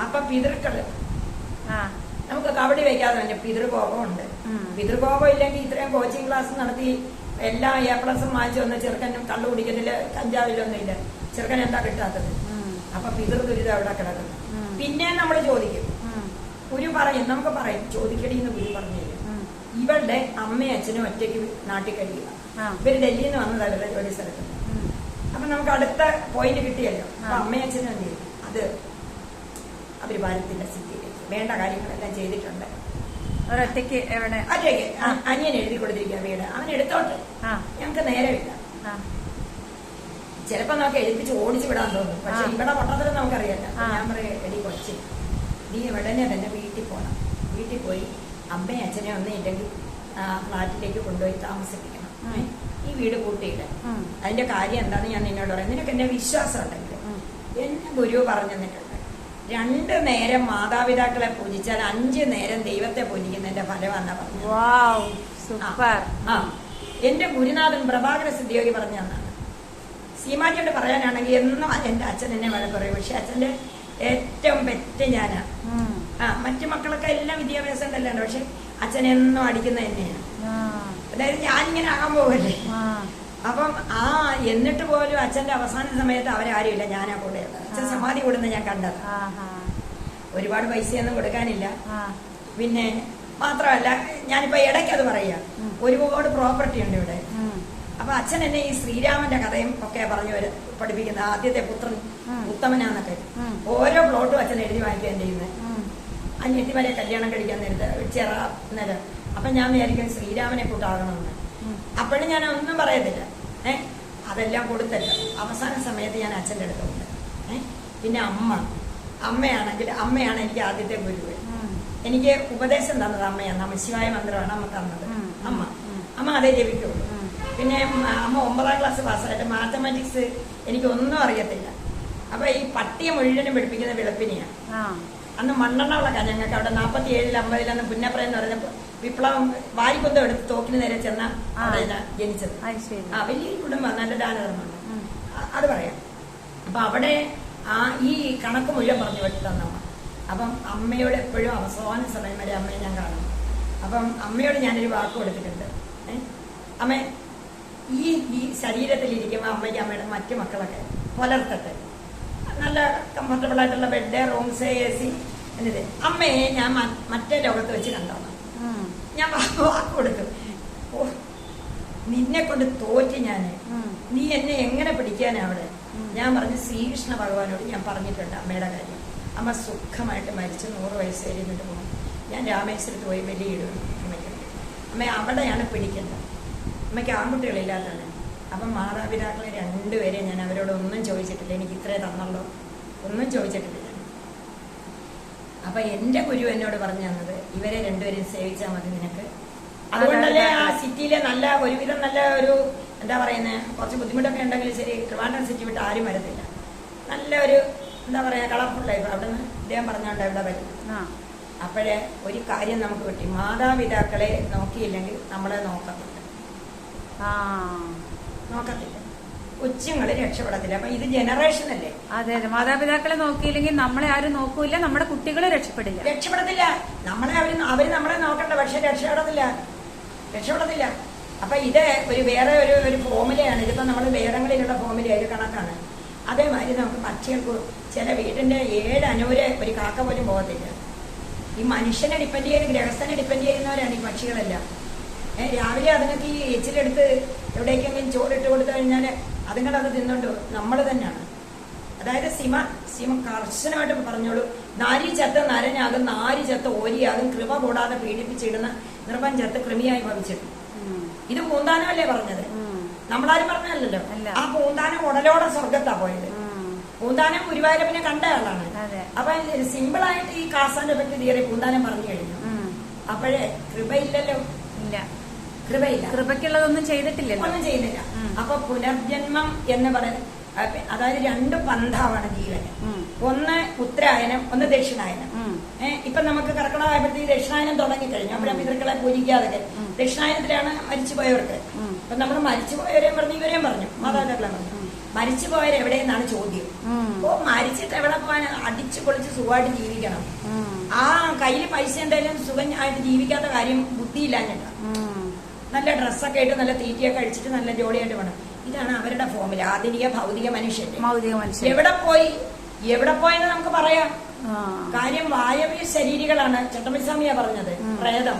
അപ്പൊ പിതൃക്കള് നമുക്ക് കബഡി വെക്കാതെ തന്നെ പിതൃകോപമുണ്ട്. പിതൃകോപം ഇല്ലെങ്കിൽ ഇത്രയും കോച്ചിങ് ക്ലാസ് നടത്തി എല്ലാ A+ വാങ്ങിച്ചു വന്ന ചെറുക്കനും കള്ളു കുടിക്കത്തില്ല, കഞ്ചാവിലൊന്നും ഇല്ല. ചെറുക്കൻ എന്താ കിട്ടാത്തത്? അപ്പൊ പിതൃദുരിതം അവിടെ കിടക്കുന്നു. പിന്നെ നമ്മൾ ചോദിക്കും, ഗുരു പറയും, നമുക്ക് പറയും ചോദിക്കടിന്ന് ഗുരു പറഞ്ഞു തരും. ഇവളുടെ അമ്മയും അച്ഛനും ഒറ്റയ്ക്ക് നാട്ടിൽ കഴിയുക. ഇവര് ഡൽഹിയിൽ നിന്ന് വന്നതല്ല ജോലി സ്ഥലത്ത്. അപ്പൊ നമുക്ക് അടുത്ത പോയിന്റ് കിട്ടിയല്ലോ. അപ്പൊ അമ്മയും അച്ഛനും എന്ത് ചെയ്യും? അത് അവര് ഭാരതത്തിന്റെ സ്ഥിതിയിലേക്ക് വേണ്ട കാര്യങ്ങളെല്ലാം ചെയ്തിട്ടുണ്ട്. ഒറ്റയ്ക്ക് അനിയൻ എഴുതി കൊടുത്തിരിക്കുക വീട്, അവൻ എടുത്തോട്ടെ, ഞങ്ങക്ക് നേരമില്ല. ചിലപ്പോ നമുക്ക് എഴുതിച്ച് ഓടിച്ചു വിടാൻ തോന്നും. പക്ഷെ ഇവിടെ പൊട്ടത്തിലും നമുക്കറിയാല്ല. ഞാൻ പറയാം, എടി കൊച്ചി, നീ ഉടനെ തന്നെ വീട്ടിൽ പോകണം. വീട്ടിൽ പോയി അമ്മയും അച്ഛനെ ഒന്നും ഇല്ലെങ്കിൽ ഫ്ലാറ്റിലേക്ക് കൊണ്ടുപോയി താമസിപ്പിക്കണം. ഈ വീട് കൂട്ടിയില്ല. അതിന്റെ കാര്യം എന്താണെന്ന് ഞാൻ നിന്നോട് പറയാം. നിനക്ക് എന്നെ വിശ്വാസം ഉണ്ടെങ്കിൽ എന്നെ ഗുരു പറഞ്ഞു തന്നിട്ടുണ്ട്. 2 നേരം മാതാപിതാക്കളെ പൂജിച്ചാൽ 5 നേരം ദൈവത്തെ പൂജിക്കുന്നതിന്റെ ഫലമാണെന്നാ പറഞ്ഞു. വാവ്, സൂപ്പർ. ആ എന്റെ ഗുരുനാഥൻ പ്രഭാകര സിദ്ധിയോഗി പറഞ്ഞു തന്നാണ്. സീമാജിയോട് പറയാനാണെങ്കിൽ എന്നും എന്റെ അച്ഛൻ എന്നെ വഴക്ക് പറയും. പക്ഷെ അച്ഛന്റെ ഏറ്റവും പെറ്റ് ഞാനാ. മറ്റു മക്കളൊക്കെ എല്ലാം വിദ്യാഭ്യാസം ഉണ്ടല്ലോ, പക്ഷെ അച്ഛൻ എന്നും അടിക്കുന്ന തന്നെയാണ്. അതായത് ഞാനിങ്ങനെ ആകാൻ പോകല്ലേ. അപ്പം എന്നിട്ട് പോലും അച്ഛന്റെ അവസാന സമയത്ത് അവരാരുമില്ല, ഞാനാ കൂടെ. അച്ഛൻ സമാധി കൂടുന്ന ഞാൻ കണ്ടത്. ഒരുപാട് പൈസയൊന്നും കൊടുക്കാനില്ല. പിന്നെ മാത്രമല്ല, ഞാനിപ്പോ ഇടയ്ക്ക് അത് പറയാ, ഒരുപാട് പ്രോപ്പർട്ടി ഉണ്ട് ഇവിടെ. അപ്പൊ അച്ഛൻ എന്നെ ഈ ശ്രീരാമന്റെ കഥയും ഒക്കെ പറഞ്ഞു പഠിപ്പിക്കുന്ന ആദ്യത്തെ പുത്രൻ ഉത്തമനാന്നൊക്കെ ഓരോ പ്ലോട്ടും അച്ഛൻ എഴുതി വാങ്ങിക്കുകയും ചെയ്യുന്നത്. അനിയത്തിമാരെ കല്യാണം കഴിക്കാൻ നേരത്തെ ചെറ നേരം. അപ്പൊ ഞാൻ വിചാരിക്കും ശ്രീരാമനെ കൂട്ടാകണമെന്ന്. അപ്പോഴും ഞാൻ ഒന്നും പറയത്തില്ല. അതെല്ലാം കൊടുത്തല്ല. അവസാന സമയത്ത് ഞാൻ അച്ഛൻ്റെ അടുത്തുണ്ട്. പിന്നെ അമ്മയാണ് എനിക്ക് ആദ്യത്തെ ഗുരുവ്. എനിക്ക് ഉപദേശം തന്നത് അമ്മയാണ്. നമശിവായ മന്ത്രമാണ് അമ്മ തന്നത്. അമ്മ അതേ ജപിക്കുള്ളൂ. പിന്നെ അമ്മ 9ാം ക്ലാസ് പാസ്സായിട്ട് മാത്തമാറ്റിക്സ് എനിക്ക് ഒന്നും അറിയത്തില്ല. അപ്പൊ ഈ പട്ടിയെ മുഴുവനും പഠിപ്പിക്കുന്ന വെളുപ്പിനെയാണ്. അന്ന് മണ്ണെണ്ണ വിളക്കാണ് ഞങ്ങൾക്ക് അവിടെ. 47 50 അന്ന് പുന്നപ്ര എന്ന് പറഞ്ഞപ്പോ വിപ്ലവം വാരിക്കൊന്തം എടുത്ത് തോക്കിന് നേരെ ചെന്ന അവിടെ ജനിച്ചത്. വലിയൊരു കുടുംബം, നല്ല ദാനധർമ്മമാണ്. അത് പറയാം. അപ്പൊ അവിടെ ഈ കണക്ക് മുഴുവൻ പറഞ്ഞു തന്നമ്മ. അപ്പം അമ്മയോട് എപ്പോഴും അവസാന സമയം വരെ അമ്മയെ ഞാൻ കാണും. അപ്പം അമ്മയോട് ഞാനൊരു വാക്ക് കൊടുത്തിട്ടുണ്ട്. അമ്മ ഈ ശരീരത്തിലിരിക്കുമ്പോൾ അമ്മയ്ക്ക് അമ്മയുടെ മറ്റു മക്കളൊക്കെ പുലർത്തട്ടെ, നല്ല കംഫർട്ടബിൾ ആയിട്ടുള്ള ബെഡ്, റൂംസ്, AC എന്നിട്ട് അമ്മയെ ഞാൻ മറ്റേ ലോകത്ത് വെച്ച് കണ്ടോളാം. ഞാൻ വാക്ക് കൊടുത്തു. നിന്നെ കൊണ്ട് തോറ്റ് ഞാന്, നീ എന്നെ എങ്ങനെ പിടിക്കാനാ അവിടെ? ഞാൻ പറഞ്ഞു ശ്രീകൃഷ്ണ ഭഗവാനോട് ഞാൻ പറഞ്ഞിട്ടുണ്ട് അമ്മയുടെ കാര്യം. അമ്മ സുഖമായിട്ട് മരിച്ച് 100 വയസ്സ് കഴിഞ്ഞിട്ട് പോകും. ഞാൻ രാമേശ്വരത്ത് പോയി ബലിയിടും അമ്മയ്ക്ക്. അമ്മ അവിടെയാണ് പിടിക്കേണ്ടത്. അമ്മയ്ക്ക് ആൺകുട്ടികളില്ലാത്തതാണ്. അപ്പം മാതാപിതാക്കളെ 2 പേരെ ഞാൻ അവരോട് ഒന്നും ചോദിച്ചിട്ടില്ല. എനിക്ക് ഇത്രേ തന്നുള്ളൂ, ഒന്നും ചോദിച്ചിട്ടില്ല. അപ്പൊ എന്റെ ഗുരു എന്നോട് പറഞ്ഞു തന്നത് ഇവരെ 2 പേരെയും സേവിച്ചാൽ മതി നിനക്ക്. അതുകൊണ്ടല്ലേ ആ സിറ്റിയിലെ നല്ല ഒരുവിധം നല്ല ഒരു എന്താ പറയുന്നത്, കുറച്ച് ബുദ്ധിമുട്ടൊക്കെ ഉണ്ടെങ്കിലും ശരി, ട്രിവാൻഡ്രം സിറ്റി വിട്ട് ആരും വരത്തില്ല. നല്ലൊരു എന്താ പറയാ കളർഫുൾ ലൈഫ് അവിടെ നിന്ന് ഇദ്ദേഹം പറഞ്ഞോണ്ട് ഇവിടെ വരും. അപ്പോഴേ ഒരു കാര്യം നമുക്ക് കിട്ടി, മാതാപിതാക്കളെ നോക്കിയില്ലെങ്കിൽ നമ്മളെ നോക്കത്തില്ല. കൊച്ചുങ്ങള് രക്ഷപ്പെടത്തില്ല. അപ്പൊ ഇത് ജനറേഷൻ അല്ലേ. അതെ, മാതാപിതാക്കളെ നോക്കിയില്ലെങ്കിൽ നമ്മളെ ആരും നോക്കൂല, നമ്മുടെ കുട്ടികളെ രക്ഷപ്പെടത്തില്ല. അവര് നമ്മളെ നോക്കണ്ട, പക്ഷെ രക്ഷപ്പെടത്തില്ല. അപ്പൊ ഇത് വേറെ ഒരു ഫോമിലയാണ്. ഇതിപ്പോ നമ്മൾ വേറെങ്ങളിലുള്ള ഫോമില ഒരു കണക്കാണ്. അതേമാതിരി നമുക്ക് പക്ഷികൾക്ക് ചില വീടിന്റെ 7 അനൂര് ഒരു കാക്ക പോലും പോകത്തില്ല. ഈ മനുഷ്യനെ ഡിപ്പെൻഡ് ചെയ്യുന്ന, ഗ്രഹസ്ഥനെ ഡിപ്പെൻഡ് ചെയ്യുന്നവരാണ് ഈ പക്ഷികളെല്ലാം. രാവിലെ അതുങ്ങൾക്ക് ഈ എച്ചിലെടുത്ത് എവിടേക്കെങ്കിലും ചോറിട്ട് കൊടുത്തു കഴിഞ്ഞാൽ അതുങ്ങളുടെ അത് തിന്നോണ്ട് നമ്മൾ തന്നെയാണ്. അതായത് സിമ കർശനമായിട്ട് പറഞ്ഞോളൂ, നാരി ചത്ത നരനാകും, നാരി ചത്ത ഓരിയാകും, കൃപ കൂടാതെ പീഡിപ്പിച്ചിടുന്ന നിർപഞ്ചത്ത് കൃമിയായി ഭവിച്ചിട്ടു. ഇത് പൂന്താനമല്ലേ പറഞ്ഞത്, നമ്മളാരും പറഞ്ഞല്ലോ. ആ പൂന്താനം ഉടലോടെ സ്വർഗത്താ പോയത്. പൂന്താനം ഗുരുവായൂരപ്പനെ കണ്ട ആളാണ്. അപ്പൊ സിമ്പിളായിട്ട് ഈ കാസാന്റെ പറ്റി തിയറി പൂന്താനം പറഞ്ഞു കഴിഞ്ഞു. അപ്പോഴേ കൃപയില്ലല്ലോ, കൃപയ്ക്കുള്ളതൊന്നും ചെയ്തിട്ടില്ല, ഒന്നും ചെയ്യുന്നില്ല. അപ്പൊ പുനർജന്മം എന്ന് പറയുന്നത് അതായത് 2 പന്ഥാവാണ് ജീവന്. ഒന്ന് ഉത്തരായനം, ഒന്ന് ദക്ഷിണായനം. ഇപ്പൊ നമുക്ക് കർക്കിടകമായപ്പോഴത്തേക്ക് ദക്ഷിണായനം തുടങ്ങിക്കഴിഞ്ഞു. അപ്പോഴാണ് പിതൃക്കളെ പൂജിക്കാതെ ദക്ഷിണായനത്തിലാണ് മരിച്ചുപോയവർക്ക്. അപ്പൊ നമ്മൾ മരിച്ചുപോയവരെയും പറഞ്ഞു, ഇവരെയും പറഞ്ഞു, മാതാപിതാക്കളെ പറഞ്ഞു. മരിച്ചുപോയവർ എവിടെയെന്നാണ് ചോദ്യം. ഓ മരിച്ചിട്ട് എവിടെ പോകാൻ? അടിച്ചു പൊളിച്ച് സുഖമായിട്ട് ജീവിക്കണം. ആ കയ്യിൽ പൈസ എന്തായാലും സുഖമായിട്ട് ജീവിക്കാത്ത കാര്യം ബുദ്ധിയില്ലാഞ്ഞിട്ടാ. നല്ല ഡ്രസ്സൊക്കെ ആയിട്ട് നല്ല തീറ്റയൊക്കെ കഴിച്ചിട്ട് നല്ല ജോലിയായിട്ട് വേണം. ഇതാണ് അവരുടെ ഫോമിൽ ആധുനിക ഭൗതിക മനുഷ്യൻ. എവിടെ പോയെന്ന് നമുക്ക് പറയാം. കാര്യം വായവ്യ ശരീരികളാണ്. ചട്ടമ്പിസ്വാമിയാ പറഞ്ഞത്, പ്രേതം.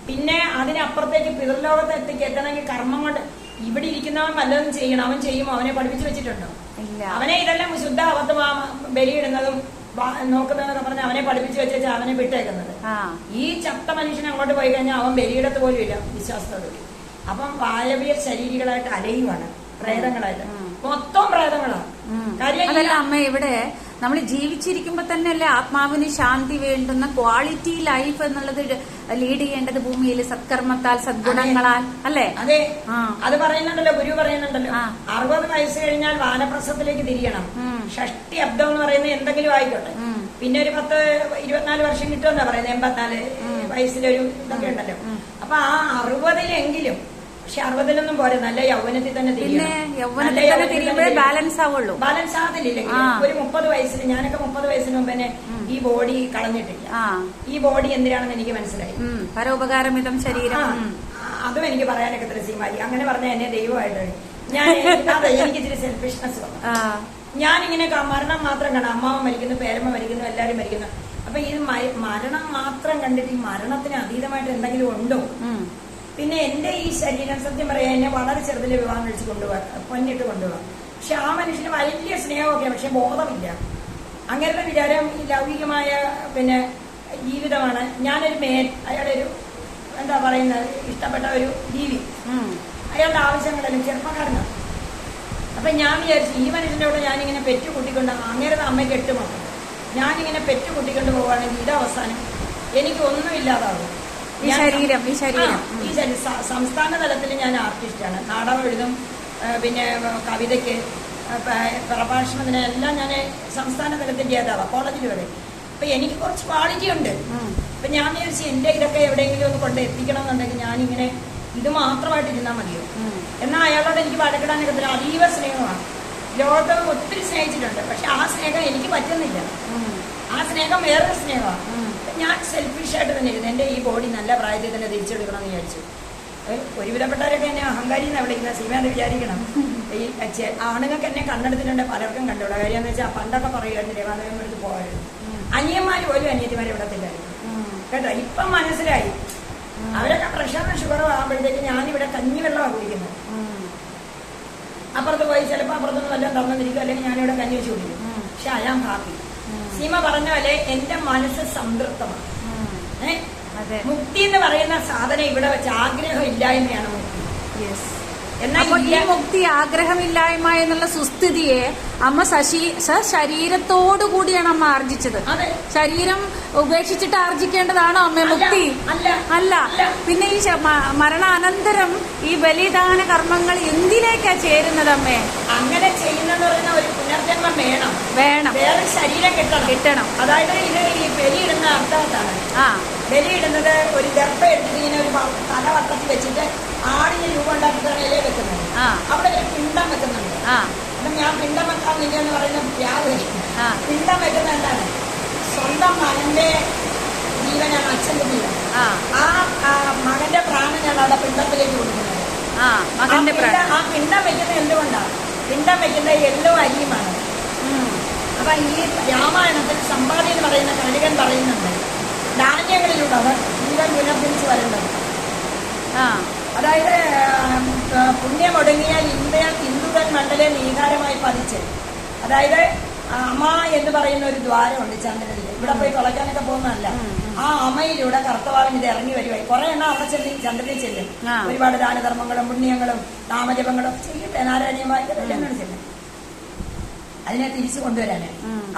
പിന്നെ അതിനപ്പുറത്തേക്ക് പിതൃലോകത്തെ എത്തണമെങ്കിൽ കർമ്മം കൊണ്ട്. ഇവിടെ ഇരിക്കുന്നവൻ വല്ലതും ചെയ്യണം, അവൻ ചെയ്യുമോ? അവനെ പഠിപ്പിച്ചു വെച്ചിട്ടുണ്ടോ? അവനെ ഇതെല്ലാം ശുദ്ധ അബദ്ധമാ ബലിയിടുന്നതും നോക്കുന്നതെന്നൊക്കെ പറഞ്ഞ് അവനെ പഠിപ്പിച്ചു വെച്ചാൽ അവനെ വിട്ടേക്കുന്നത്. ഈ ചത്ത മനുഷ്യൻ അങ്ങോട്ട് പോയി കഴിഞ്ഞാൽ അവൻ ബലിയിടത്ത് പോലും ഇല്ല വിശ്വാസത്തോട്. അപ്പം വായവ്യ ശരീരികളായിട്ട് അലയുവാണ്, പ്രേതങ്ങളായിട്ട്. മൊത്തം പ്രേതങ്ങളാണ്. അതല്ല അമ്മ, ഇവിടെ നമ്മൾ ജീവിച്ചിരിക്കുമ്പോ തന്നെ അല്ലേ ആത്മാവിന് ശാന്തി വേണ്ടുന്ന ക്വാളിറ്റി ലൈഫ് എന്നുള്ളത് ലീഡ് ചെയ്യേണ്ടത് ഭൂമിയിൽ സത്കർമ്മത്താൽ സദ്ഗുണങ്ങളാൽ അല്ലേ? അതെ, അത് പറയുന്നുണ്ടല്ലോ, ഗുരു പറയുന്നുണ്ടല്ലോ, 60 വയസ്സ് കഴിഞ്ഞാൽ വാനപ്രസ്ഥത്തിലേക്ക് തിരിയണം. ഷഷ്ടി അബ്ദം എന്ന് പറയുന്നത് എന്തെങ്കിലും ആയിക്കോട്ടെ, പിന്നെ ഒരു 24 വർഷം കിട്ടുമെന്നാ പറയുന്നത്, 84 വയസ്സിലൊരു ഇതൊക്കെ ഉണ്ടല്ലോ. അപ്പൊ ആ 60-ലെങ്കിലും, പക്ഷെ 60-ലൊന്നും പോരെ, നല്ല യൗവനത്തിൽ തന്നെ ബാലൻസ് ആവുള്ളൂ. ബാലൻസ് ആകത്തില്ലെങ്കിൽ ഒരു 30 വയസ്സിൽ, ഞാനൊക്കെ 30 വയസ്സിന് മുമ്പ് തന്നെ ഈ ബോഡി കളഞ്ഞിട്ടില്ല. ഈ ബോഡി എന്തിനാണെന്ന് എനിക്ക് മനസ്സിലായി. പരോപകാരമിതം ശരീരം, അതും എനിക്ക് പറയാനൊക്കെ ത്രസീമാരി. അങ്ങനെ പറഞ്ഞ എന്നെ ദൈവമായിട്ട് ഞാൻ എനിക്ക് ഇച്ചിരി സെൽഫിഷ്നെസ് വന്നു. ഞാനിങ്ങനെ മരണം മാത്രം കാണാം, അമ്മാവ മരിക്കുന്നു, പേരമ്മ മരിക്കുന്നു, എല്ലാരും മരിക്കുന്നു. അപ്പൊ ഈ മരണം മാത്രം കണ്ടിട്ട് ഈ മരണത്തിന് അതീതമായിട്ട് എന്തെങ്കിലും ഉണ്ടോ? പിന്നെ എന്റെ ഈ ശരീരം, സത്യം പറയാൻ, എന്നെ വളരെ ചെറുതിലെ വിവാഹം കഴിച്ച് കൊണ്ടുപോകാം, പൊന്നിട്ട് കൊണ്ടുപോകാം. പക്ഷെ ആ മനുഷ്യന് വലിയ സ്നേഹമൊക്കെ, പക്ഷെ ബോധമില്ല. അങ്ങനത്തെ വിചാരം ഈ ലൗകികമായ പിന്നെ ജീവിതമാണ്. ഞാനൊരു അയാളൊരു എന്താ പറയുന്നത്, ഇഷ്ടപ്പെട്ട ഒരു ജീവി, അയാളുടെ ആവശ്യങ്ങളെല്ലാം ചെറുപ്പക്കാരനാണ്. അപ്പൊ ഞാൻ വിചാരിച്ചു ഈ മനുഷ്യന്റെ കൂടെ ഞാനിങ്ങനെ പെറ്റു കൂട്ടിക്കൊണ്ട്, അങ്ങേരുടെ അമ്മയ്ക്ക് 8 മക്കൾ, ഞാനിങ്ങനെ പെറ്റു കൂട്ടിക്കൊണ്ട് പോവുകയാണെങ്കിൽ ഇത് അവസാനം എനിക്ക് ഒന്നും ഇല്ലാതാവും. ഈ ശരീരം സംസ്ഥാന തലത്തിൽ ഞാൻ ആർട്ടിസ്റ്റാണ്, നാടകം എഴുതും, പിന്നെ കവിതയ്ക്ക്, പ്രഭാഷണത്തിന് എല്ലാം ഞാൻ സംസ്ഥാന തലത്തിൽ ജേതാവാണ്, കോളേജിൽ വരെ. അപ്പൊ എനിക്ക് കുറച്ച് ക്വാളിറ്റി ഉണ്ട്. അപ്പൊ ഞാൻ വിചാരിച്ചു എന്റെ ഇതൊക്കെ എവിടെയെങ്കിലും ഒന്ന് കൊണ്ട് എത്തിക്കണം എന്നുണ്ടെങ്കിൽ ഞാനിങ്ങനെ ഇത് മാത്രമായിട്ട് ഇരുന്നാൽ മതിയോ. എന്നാൽ അയാളോട് എനിക്ക് വഴക്കിടാനൊക്കെ തരാം, അതീവ സ്നേഹമാണ്. ലോകത്ത് ഒത്തിരി സ്നേഹിച്ചിട്ടുണ്ട്, പക്ഷെ ആ സ്നേഹം എനിക്ക് പറ്റുന്നില്ല. ആ സ്നേഹം വേറൊരു സ്നേഹമാണ്. ഞാൻ സെൽഫിഷായിട്ട് തന്നെ ഇരുന്നു, എന്റെ ഈ ബോഡി നല്ല പ്രായത്തിൽ തന്നെ തിരിച്ചെടുക്കണം എന്ന് വിചാരിച്ചു. ഒരുവിധപ്പെട്ടവരൊക്കെ എന്നെ അഹങ്കാരി എന്നാ വിളിക്കുന്ന, സീമ വിചാരിക്കണം. ഈ ആണുങ്ങൾക്ക് എന്നെ കണ്ടെടുത്തിട്ടുണ്ട്, പലർക്കും കണ്ടുകൂടാ. കാര്യം എന്ന് വെച്ചാൽ പണ്ടൊക്കെ പറയുമായിരുന്നു ദേവാലയം എടുത്ത് പോകായിരുന്നു, അനിയന്മാർ പോലും അനിയത്തിമാരെ വിടത്തില്ലായിരുന്നു കേട്ടോ. ഇപ്പം മനസ്സിലായി, അവരൊക്കെ പ്രഷറും ഷുഗറും ആകുമ്പോഴത്തേക്ക് ഞാനിവിടെ കഞ്ഞിവെള്ളമാണ് കുടിക്കുന്നത്. അപ്പുറത്ത് പോയി ചിലപ്പോൾ അപ്പുറത്തൊന്നും വല്ലതും തന്നിരിക്കും, അല്ലെങ്കിൽ ഞാനിവിടെ കഞ്ഞി വെച്ച് കുടിക്കും. പക്ഷെ ഐ ആം ഹാപ്പി. സീമ പറഞ്ഞ പോലെ എന്റെ മനസ്സ് സംതൃപ്തമാണ്. മുക്തി എന്ന് പറയുന്ന സാധനം ഇവിടെ വെച്ച് ആഗ്രഹം ഇല്ലായ്മയാണ് മുക്തി. എന്നാൽ ഈ മുക്തി ആഗ്രഹമില്ലായ്മ എന്നുള്ള സുസ്ഥിതിയെ അമ്മ ശരീരത്തോടു കൂടിയാണ് അമ്മ ആർജിച്ചത്. ശരീരം ഉപേക്ഷിച്ചിട്ട് ആർജിക്കേണ്ടതാണോ അമ്മ മുക്തി? അല്ല. പിന്നെ ഈ മരണാനന്തരം ഈ ബലിദാന കർമ്മങ്ങൾ എന്തിലേക്കാ ചേരുന്നത് അമ്മേ? അങ്ങനെ ചെയ്യുന്നത് പറയുന്ന ഒരു പുനർജന്മം വേണം, വേറെ ശരീരം കിട്ടണം. അതായത് ഇത് ഈ ബലിയിടുന്ന അർത്ഥത്താണ്. ബലിയിടുന്നത് ഒരു ദർഭ എടുത്തിട്ട് ഇങ്ങനെ ഒരു തലവട്ടത്തിൽ വെച്ചിട്ട് ആടിന് രൂപം ഉണ്ടാക്കിയിട്ടാണ് ഇല വെക്കുന്നത്. അവിടെ ഒരു പിണ്ടം വെക്കുന്നുണ്ട്. അപ്പൊ ഞാൻ പിണ്ടം വെക്കാൻ നിൽക്കുക എന്ന് പറയുന്ന ത്യാഗം. പിണ്ടം വെക്കുന്നത് എന്താണ്? സ്വന്തം മകന്റെ ജീവനാണ്, അച്ഛന്റെ ജീവൻ. ആ മകന്റെ പ്രാണനാണ് അവിടെ പിണ്ടത്തിലേക്ക് കൊടുക്കുന്നത്. ആ പിണ്ടം വെക്കുന്നത് എന്തുകൊണ്ടാണ്? പിണ്ടം വെക്കുന്നത് എള്ളും അരിയുമാണ്. അപ്പൊ ഈ രാമായണത്തിൽ സമ്പാദി എന്ന് പറയുന്ന കഴുകൻ പറയുന്നുണ്ട്, ധാന്യങ്ങളിലൂടെ അവർ ജീവൻ പുനർജനിച്ച് വരേണ്ടത്. അതായത് പുണ്യമൊടുങ്ങിയാൽ ഇന്ദുതൻ മണ്ഡലെ നീകാരമായി പതിച്ച്, അതായത് അമ എന്ന് പറയുന്ന ഒരു ദ്വാരമുണ്ട് ചന്ദ്രനിൽ, ഇവിടെ പോയി തുളയ്ക്കാനൊക്കെ പോകുന്നതല്ല. ആ അമയിലൂടെ കർത്തവാവിന് ഇത് ഇറങ്ങി വരുവായി. കുറെ എണ്ണം അവിടെ ചെല്ലി ചന്ദ്രനിൽ ചെല്ലും, ഒരുപാട് ദാനധർമ്മങ്ങളും പുണ്യങ്ങളും നാമജപങ്ങളും ചെയ്യട്ടെ, നാരായണീയമായിട്ട് ചെല്ലും, അതിനെ തിരിച്ചു കൊണ്ടുവരാന്.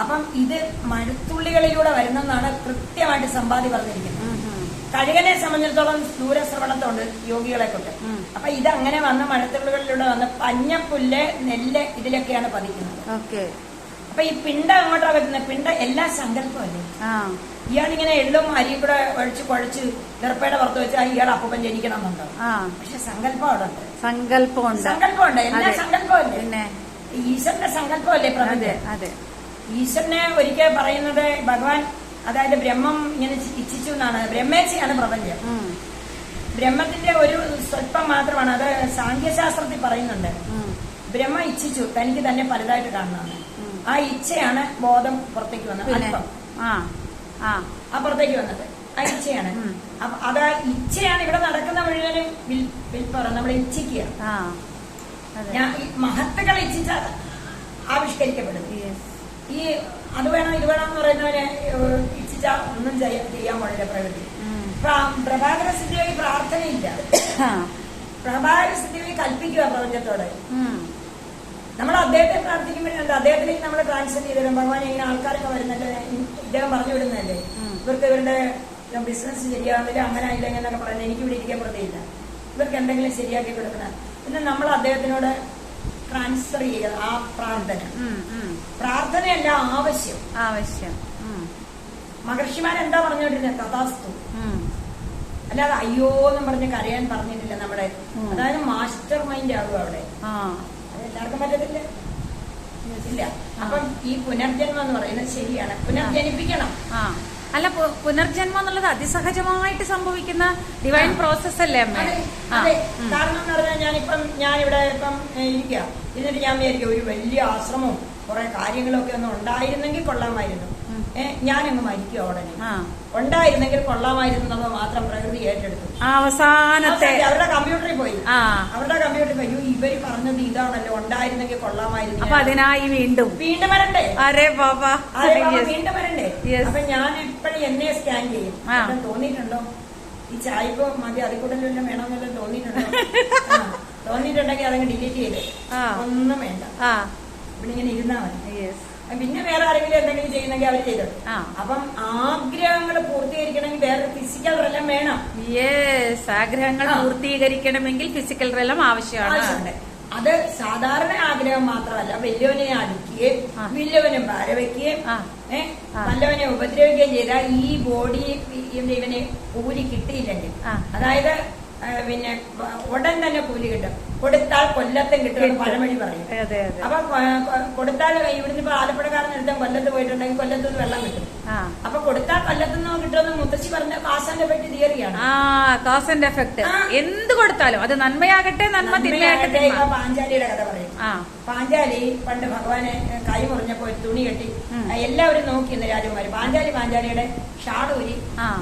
അപ്പം ഇത് മഴത്തുള്ളികളിലൂടെ വരുന്നെന്നാണ് കൃത്യമായിട്ട് സമ്പാദി പറഞ്ഞിരിക്കുന്നത്. കഴുകനെ സംബന്ധിച്ചിടത്തോളം ദൂരശ്രവണത്തുണ്ട് യോഗികളെ കൊണ്ട്. അപ്പൊ ഇതങ്ങനെ വന്ന മഴത്തുള്ളികളിലൂടെ വന്ന് പഞ്ഞപ്പുല്ല്, നെല്ല് ഇതിലൊക്കെയാണ് പതിക്കുന്നത്. അപ്പൊ ഈ പിണ്ടം എങ്ങോട്ടാണ് വരുന്നത്? പിണ്ടം എല്ലാ സങ്കല്പമല്ലേ. ഇയാളിങ്ങനെ എള്ളും അരിയും കൂടെ കുഴച്ച് ദർപ്പയുടെ പുറത്ത് വെച്ചാൽ ഇയാൾ അപ്പൂപ്പൻ ജനിക്കണം എന്നുണ്ടോ? പക്ഷെ സങ്കല്പം അവിടെ ഉണ്ട്, സങ്കല്പമുണ്ട്, എല്ലാ സങ്കല്പമല്ലേ, ഈശ്വരന്റെ സങ്കല്പമല്ലേ പ്രപഞ്ചം. ഈശ്വരനെ ഒരിക്കൽ പറയുന്നത് ഭഗവാൻ, അതായത് ബ്രഹ്മം ഇങ്ങനെ ഇച്ഛിച്ചു എന്നാണ്. ബ്രഹ്മേച്ഛയാണ് പ്രപഞ്ചം. ബ്രഹ്മത്തിന്റെ ഒരു സ്വല്പം മാത്രമാണ്, അത് സാഖ്യശാസ്ത്രത്തിൽ പറയുന്നുണ്ട്. ബ്രഹ്മ ഇച്ഛിച്ചു തനിക്ക് തന്നെ പലതായിട്ട് കാണണമെന്ന്. ആ ഇച്ഛയാണ് ബോധം പുറത്തേക്ക് വന്നത്, അല്പം അപ്പുറത്തേക്ക് വന്നത് ആ ഇച്ഛയാണ്. അപ്പൊ അത് ഇച്ഛയാണ് ഇവിടെ നടക്കുന്ന മുഴുവനും വിൽപ്പറ നമ്മൾ ഇച്ഛിക്കുക. ഞാൻ ഈ മഹത്തുക്കളെ ഇച്ഛിച്ചാൽ ആവിഷ്കരിക്കപ്പെടും. ഈ അത് വേണം ഇത് വേണം എന്ന് പറയുന്നവരെ ഇച്ഛിച്ചാൽ ഒന്നും ചെയ്യാൻ പാടില്ല പ്രകൃതി. പ്രഭാകര സിദ്ധിവഴി പ്രാർത്ഥനയില്ല, പ്രഭാകര സിദ്ധിവഴി കൽപ്പിക്കുക പ്രപഞ്ചത്തോടെ. നമ്മൾ അദ്ദേഹത്തെ പ്രാർത്ഥിക്കുമ്പോഴുണ്ട് അദ്ദേഹത്തിലേക്ക് നമ്മൾ ട്രാൻസ്ഫർ ചെയ്ത് തരും. ഭഗവാൻ ഇങ്ങനെ ആൾക്കാരൊക്കെ വരുന്നല്ലേ, ഇദ്ദേഹം പറഞ്ഞു വിടുന്നതല്ലേ, ഇവർക്ക് ഇവരുടെ ബിസിനസ് ശരിയാവുന്നില്ല, അങ്ങനെ ആയില്ല എന്നൊക്കെ പറയുന്നത്. എനിക്ക് ഇവിടെ ഇരിക്കാൻ പ്രതിയില്ല, ഇവർക്ക് എന്തെങ്കിലും ശരിയാക്കി കൊടുക്കണം. പിന്നെ നമ്മൾ അദ്ദേഹത്തിനോട് ട്രാൻസ്ഫർ ചെയ്യുക ആ പ്രാർത്ഥന. പ്രാർത്ഥനയല്ല ആവശ്യം. മഹർഷിമാരെന്താ പറഞ്ഞോണ്ടിരുന്നത്? തഥാസ്തു. അല്ലാതെ അയ്യോ എന്നും പറഞ്ഞ് കരയാൻ പറഞ്ഞിട്ടില്ല നമ്മുടെ. അതായത് മാസ്റ്റർ മൈൻഡ് ആകും അവിടെ. അതെല്ലാവർക്കും പറ്റത്തില്ല, ഇല്ല. അപ്പം ഈ പുനർജന്മം എന്ന് പറയുന്നത് ശരിയാണ്, പുനർജനിപ്പിക്കണം. അല്ല, പുനർജന്മം എന്നുള്ളത് അതിസഹജമായിട്ട് സംഭവിക്കുന്ന ഡിവൈൻ പ്രോസസ് അല്ലേ അമ്മ? അതെ. കാരണം എന്ന് പറഞ്ഞാൽ ഞാനിവിടെ ഇപ്പം ഇരിക്കുക, എന്നിട്ട് ഞാൻ വിചാരിക്കും ഒരു വലിയ ആശ്രമവും കുറെ കാര്യങ്ങളൊക്കെ ഒന്നും ഉണ്ടായിരുന്നെങ്കിൽ കൊള്ളാമായിരുന്നു. ഞാനങ്ങ് മരിക്കുക ഉടനെ. ഉണ്ടായിരുന്നെങ്കിൽ കൊള്ളാമായിരുന്നത് മാത്രം പ്രകൃതി ഏറ്റെടുത്തു. അവസാനത്തെ അവരുടെ കമ്പ്യൂട്ടറിൽ പോയി, ഇവര് പറഞ്ഞത് ഇതാണല്ലോ, ഉണ്ടായിരുന്നെങ്കിൽ കൊള്ളാമായിരുന്നു. അപ്പൊ അതിനായി വീണ്ടും വരണ്ടേ? അരേ ബാബാ, വീണ്ടും വരണ്ടേ? അപ്പൊ ഞാൻ എപ്പോഴും എന്നെ സ്കാൻ ചെയ്യും. തോന്നിയിട്ടുണ്ടോ ഈ ചായപ്പോ മതി, അതിൽ കൂടുതലെല്ലാം വേണമെന്നെല്ലാം തോന്നിയിട്ടുണ്ടോ? തോന്നിയിട്ടുണ്ടെങ്കിൽ അതങ്ങ് ഡിലീറ്റ് ചെയ്ത് ഒന്നും വേണ്ട, ഇവിടെ ഇങ്ങനെ ഇരുന്നാ മതി. പിന്നെ വേറെ ആരെങ്കിലും എന്തെങ്കിലും ചെയ്യുന്നെങ്കിൽ അവർ ചെയ്തോളൂ. അപ്പം ആഗ്രഹങ്ങൾ പൂർത്തീകരിക്കണമെങ്കിൽ വേറെ ഫിസിക്കൽ റെലം വേണം. ആഗ്രഹങ്ങൾ പൂർത്തീകരിക്കണമെങ്കിൽ ഫിസിക്കൽ റെലം ആവശ്യമാണ്. അത് സാധാരണ ആഗ്രഹം മാത്രമല്ല, വലിയവനെ അടിക്കുകയും വലിയവനെ ഭാര വയ്ക്കുകയും നല്ലവനെ ഉപദ്രവിക്കുകയും ചെയ്താൽ ഈ ബോഡി ഇവന് കൂലി കിട്ടിയില്ലെങ്കിൽ, അതായത് പിന്നെ ഉടൻ തന്നെ കൂലി കിട്ടും. കൊടുത്താൽ കൊല്ലത്തും കിട്ടും പഴമൊഴി പറയും. അപ്പൊ കൊടുത്താൽ ഇവിടുന്ന് ഇപ്പൊ ആലപ്പുഴക്കാരനെടുത്താൽ കൊല്ലത്ത് പോയിട്ടുണ്ടെങ്കിൽ കൊല്ലത്ത് നിന്ന് വെള്ളം കിട്ടും. അപ്പൊ കൊടുത്താൽ കൊല്ലത്തുനിന്ന് കിട്ടുമെന്ന് മുത്തശ്ശി പറഞ്ഞ കാസന്റെ എഫക്ട് തിയറിയാണ്. കാസന്റെ എഫക്ട് എന്ത് കൊടുത്താലും അത് നന്മയാകട്ടെ നന്മ തിന്മയാകട്ടെ. പാഞ്ചാലിയുടെ കഥ പറയും. പാഞ്ചാലി പണ്ട് ഭഗവാനെ കൈ മുറിഞ്ഞപ്പോ തുണി കെട്ടി എല്ലാവരും നോക്കിയിരുന്നു രാജകുമാരി. പാഞ്ചാലിയുടെ ഷാളൂരി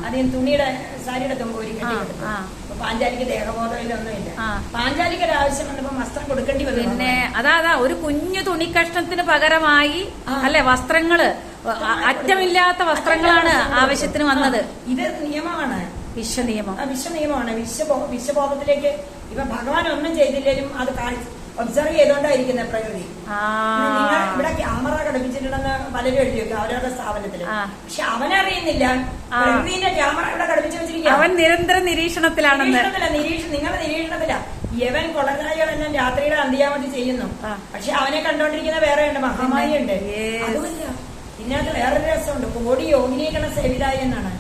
അതിന് തുണിയുടെ സാരിയുടെ തുമ്പൂരി കെട്ടി കൊടുത്തു. അപ്പൊ പാഞ്ചാലിക്ക് ദേഹബോധമില്ലൊന്നുമില്ല. പാഞ്ചാലിക്ക് ഒരു ആവശ്യം വന്നപ്പോ വസ്ത്രം കൊടുക്കേണ്ടി വന്നു. പിന്നെ അതാ ഒരു കുഞ്ഞു തുണിക്കഷ്ണത്തിന് പകരമായി അല്ലെ വസ്ത്രങ്ങള്, അറ്റമില്ലാത്ത വസ്ത്രങ്ങളാണ് ആവശ്യത്തിന് വന്നത്. ഇത് നിയമമാണ്, വിശ്വനിയമം. വിശ്വനിയമമാണ്. വിശ്വബോധത്തിലേക്ക് ഇപ്പൊ ഭഗവാൻ ഒന്നും ചെയ്തില്ലേലും അത് ഒബ്സർവ് ചെയ്തോണ്ടായിരിക്കുന്ന പ്രകൃതി. നിങ്ങൾ ഇവിടെ ക്യാമറ ഘടിപ്പിച്ചിട്ടുണ്ടെന്ന് പലരും എഴുതി വെക്കും അവരവരുടെ സ്ഥാപനത്തില്. പക്ഷെ അവനറിയുന്നില്ല പ്രകൃതിന്റെ ക്യാമറ ഇവിടെ ഘടിപ്പിച്ചു വെച്ചിരിക്കുക. അവൻ നിരന്തര നിരീക്ഷണത്തിലാണെന്ന്. നിങ്ങളുടെ നിരീക്ഷണത്തില. യവൻ കൊളകാരികളെല്ലാം രാത്രിയുടെ അന്ത്യാമതി ചെയ്യുന്നു. പക്ഷെ അവനെ കണ്ടോണ്ടിരിക്കുന്ന വേറെ ഉണ്ട്, മഹാമായി ഉണ്ട്. അതുമല്ല, ഇതിനകത്ത് വേറൊരു രസമുണ്ട്. കോടി യോഗിനീകരണ സേവിതായി എന്നാണ്.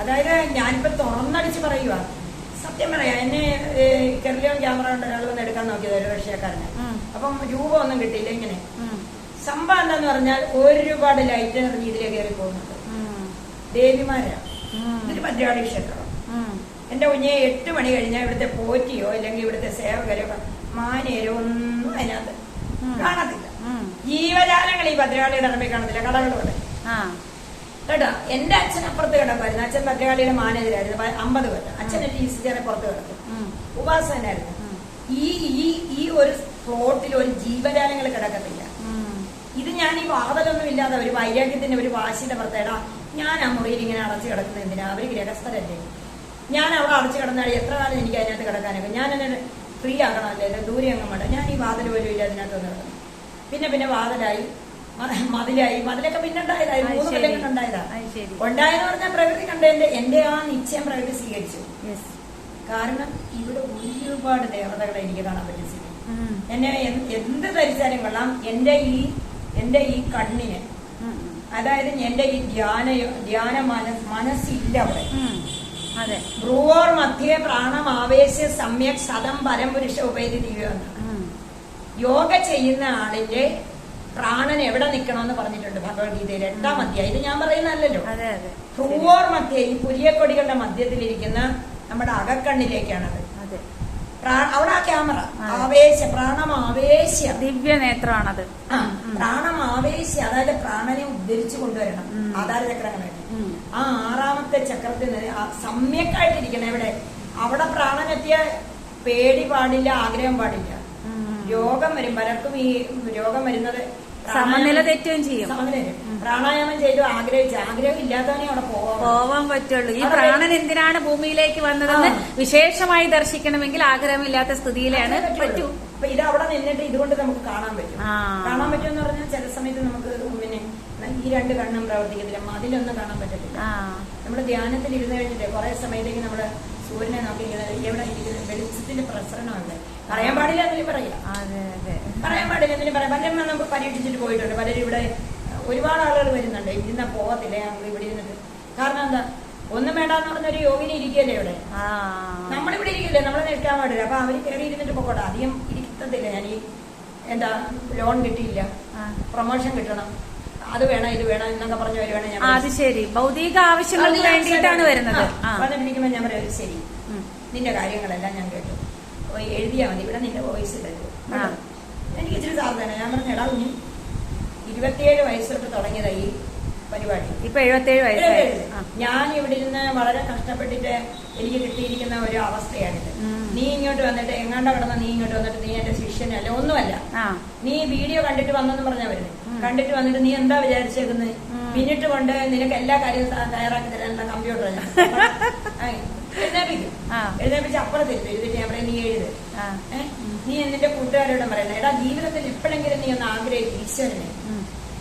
അതായത് ഞാനിപ്പോ തുറന്നടിച്ച് പറയുക, സത്യം പറയാ, എന്നെ കെർലിയോൺ ക്യാമറ കൊണ്ട് ഒരാൾ വന്ന് എടുക്കാൻ നോക്കിയത് ഒരു റഷ്യക്കാരന്. അപ്പം രൂപ ഒന്നും കിട്ടിയില്ല. ഇങ്ങനെ സംഭവം എന്താന്ന് പറഞ്ഞാൽ ഒരുപാട് ലൈറ്റ് എറിഞ്ഞ് ഇതിലെ കയറി പോകുന്നുണ്ട്. ദേവിമാരാ, ഇതൊരു ഭദ്രകാളി ക്ഷേത്രം. എന്റെ കുഞ്ഞെ 8 മണി കഴിഞ്ഞാൽ ഇവിടുത്തെ പോറ്റിയോ അല്ലെങ്കിൽ ഇവിടുത്തെ സേവകരോ മാനേരോ ഒന്നും അതിനകത്ത് കാണത്തില്ല. ജീവജാലങ്ങൾ ഈ ഭദ്രകാളിയുടെ ഇടമേ കാണത്തില്ല, കടകളോടെ കേട്ടോ. എന്റെ അച്ഛൻ അപ്പുറത്ത് കിടക്കുമായിരുന്നു. അച്ഛൻ ഭദ്രകാളിയുടെ മാനേജരായിരുന്നു 50 കൊല്ലം. അച്ഛൻ എന്റെ ഈസിച്ചേറെ പുറത്ത് കിടക്കും, ഉപാസനായിരുന്നു. ഈ ഒരു ഫ്ലോട്ടിൽ ഒരു ജീവജാലങ്ങൾ കിടക്കത്തില്ല. ഇത് ഞാൻ ഈ വാതലൊന്നും ഇല്ലാതെ ഒരു വൈരാഗ്യത്തിന്റെ ഒരു വാശിയുടെ പുറത്തേടാ ഞാൻ ആ മുറിയിൽ ഇങ്ങനെ അടച്ചു കിടക്കുന്നത് എന്തിനാ? അവര് ഗ്രഹസ്ഥരല്ലേ. ഞാൻ അവിടെ അടച്ചു കിടന്നാൽ എത്ര കാലം എനിക്ക് അതിനകത്ത് കിടക്കാനൊക്കെ? ഞാൻ എന്നെ ഫ്രീ ആക്കണമല്ലേ, ദൂരെ അങ്ങ് വേണ്ട. ഞാൻ ഈ വാതിൽ പോലും ഇല്ല അതിനകത്ത് വന്ന് കിടന്നു. പിന്നെ വാതിലായി, മതിലൊക്കെ പിന്നെ ഉണ്ടായതായി. 3 കൊല്ലം കൊണ്ട് ഉണ്ടായതാ. ഉണ്ടായെന്ന് പറഞ്ഞാൽ പ്രകൃതി കണ്ടതിന്റെ എന്റെ ആ നിശ്ചയം പ്രകൃതി സ്വീകരിച്ചു. കാരണം ഇവിടെ ഒരുപാട് ദേവതകളെ എനിക്ക് കാണാൻ പറ്റും. എന്നെ എന്ത് ധരിച്ചാലും കൊള്ളാം, എന്റെ ഈ കണ്ണിന്, അതായത് എന്റെ ഈ ധ്യാന മനസ്സില്ല അവിടെ. ഭ്രുവോർ മധ്യേ പ്രാണം ആവേശ്യ സമ്യക് ശതം പരംപുരുഷ ഉപേതി ദിവ്യം. യോഗ ചെയ്യുന്ന ആളിന്റെ പ്രാണൻ എവിടെ നിൽക്കണമെന്ന് പറഞ്ഞിട്ടുണ്ട് ഭഗവത്ഗീതയിൽ 8ാം അധ്യായം. ഇത് ഞാൻ പറയുന്നല്ലോ. ഭ്രുവോർ മധ്യേ, ഈ പുരിയക്കൊടികളുടെ മധ്യത്തിലിരിക്കുന്ന നമ്മുടെ അകക്കണ്ണിലേക്കാണത്. അവിടെ ആ ക്യാമറ പ്രാണമാവേശ്യ ദിവ്യനേത്രമാണത്. പ്രാണമാവേശ്യ, അതായത് പ്രാണനെ ഉദ്ധരിച്ചു കൊണ്ടുവരണം ആധാരചക്രങ്ങളായിട്ട്. ആ 6ാമത്തെ ചക്രത്തിന് സമ്യക്കായിട്ടിരിക്കണം. എവിടെ? അവിടെ പ്രാണനെത്തിയ പേടി പാടില്ല, ആഗ്രഹം പാടില്ല. രോഗം വരും. പലർക്കും ഈ രോഗം വരുന്നത് സമനില തെറ്റുകയും ചെയ്യും. പ്രാണായാമം ചെയ്തു ആഗ്രഹം ഇല്ലാത്തവനെ അവിടെ പോവാൻ പറ്റുള്ളൂ. ഈ പ്രാണൻ എന്തിനാണ് ഭൂമിയിലേക്ക് വന്നതെന്ന് വിശേഷമായി ദർശിക്കണമെങ്കിൽ ആഗ്രഹമില്ലാത്ത സ്ഥിതിയിലാണ് പറ്റൂ. അപ്പൊ ഇത് അവിടെ നിന്നിട്ട് ഇതുകൊണ്ട് നമുക്ക് കാണാൻ പറ്റും. കാണാൻ പറ്റും എന്ന് പറഞ്ഞാൽ ചില സമയത്ത് നമുക്ക് പിന്നെ ഈ രണ്ട് കണ്ണും പ്രവർത്തിക്കത്തില്ല, മതിലൊന്നും കാണാൻ പറ്റത്തില്ല. നമ്മുടെ ധ്യാനത്തിൽ ഇരുന്ന് കഴിഞ്ഞിട്ട് കുറെ സമയത്തേക്ക് നമ്മള് സൂര്യനെ നോക്കി എവിടെ ഇരിക്കുന്നത് വെളിച്ചത്തിന്റെ പ്രസരണമുണ്ട്. പറയാൻ പാടില്ല എന്നതിലും പറയാം, പറയാൻ പാടില്ല എന്നതിലും പറയാം. പലരും നമുക്ക് പരീക്ഷിച്ചിട്ട് പോയിട്ടുണ്ട്. പലരും ഇവിടെ ഒരുപാട് ആളുകൾ വരുന്നുണ്ട്, ഇരുന്ന പോകത്തില്ല ഞങ്ങൾ ഇവിടെ ഇരുന്നിട്ട്. കാരണം എന്താ, ഒന്നും വേണ്ടാന്ന് പറഞ്ഞൊരു യോഗിനി ഇരിക്കല്ലേ ഇവിടെ, നമ്മളിവിടെ ഇരിക്കില്ലേ, നമ്മളെ നിൽക്കാൻ പാടില്ല. അപ്പൊ അവര് കയറി ഇരുന്നിട്ട് പോകട്ടെ, അധികം ഇരിക്കത്തില്ല. ഞാൻ ഈ എന്താ ലോൺ കിട്ടിയില്ല, പ്രൊമോഷൻ കിട്ടണം, അത് വേണം ഇത് വേണം എന്നൊക്കെ പറഞ്ഞു വരുവാണ് ഞാൻ. അത് ശരി, ഭൗതിക ആവശ്യങ്ങൾക്ക് വേണ്ടിയിട്ടാണ് വരുന്നത്. വന്നിരിക്കുമ്പോ ഞാൻ പറയാം ശരി, നിന്റെ കാര്യങ്ങളെല്ലാം ഞാൻ കേട്ടു, എഴുതിയാ മതി, ഇവിടെ നിന്റെ വോയിസ് ഇല്ലല്ലോ. എനിക്ക് ഇച്ചിരി സാധനം ഞാൻ പറഞ്ഞു, എടാ കുഞ്ഞു 27 വയസ്സ് തൊട്ട് തുടങ്ങിയതാ ഈ പരിപാടി, ഇപ്പൊ 77 വയസ്സായി. ഞാൻ ഇവിടെ ഇരുന്ന് വളരെ കഷ്ടപ്പെട്ടിട്ട് എനിക്ക് കിട്ടിയിരിക്കുന്ന ഒരു അവസ്ഥയാണിത്. നീ ഇങ്ങോട്ട് വന്നിട്ട് എങ്ങാണ്ട കിടന്ന നീ ഇങ്ങോട്ട് വന്നിട്ട് നീ എന്റെ ശിഷ്യനല്ല, ഒന്നുമല്ല. നീ വീഡിയോ കണ്ടിട്ട് വന്നെന്ന് പറഞ്ഞാ വരുന്നത്, കണ്ടിട്ട് വന്നിട്ട് നീ എന്താ വിചാരിച്ചേക്കുന്നത്, മിനിറ്റ് കൊണ്ട് നിനക്ക് എല്ലാ കാര്യവും തയ്യാറാക്കി തരാനുള്ള കമ്പ്യൂട്ടർ എഴുന്നേപ്പിക്കും. എഴുന്നേപ്പിച്ച് അപ്പുറത്തിരുത്ത് എഴുതിട്ട് ഞാൻ പറയാം നീ എഴുത്. നീ എന്നിന്റെ കൂട്ടുകാരോട് പറയണേ, എടാ ജീവിതത്തിൽ ഇപ്പോഴെങ്കിലും നീ ഒന്ന് ആഗ്രഹിക്കും ഈശ്വരനെ.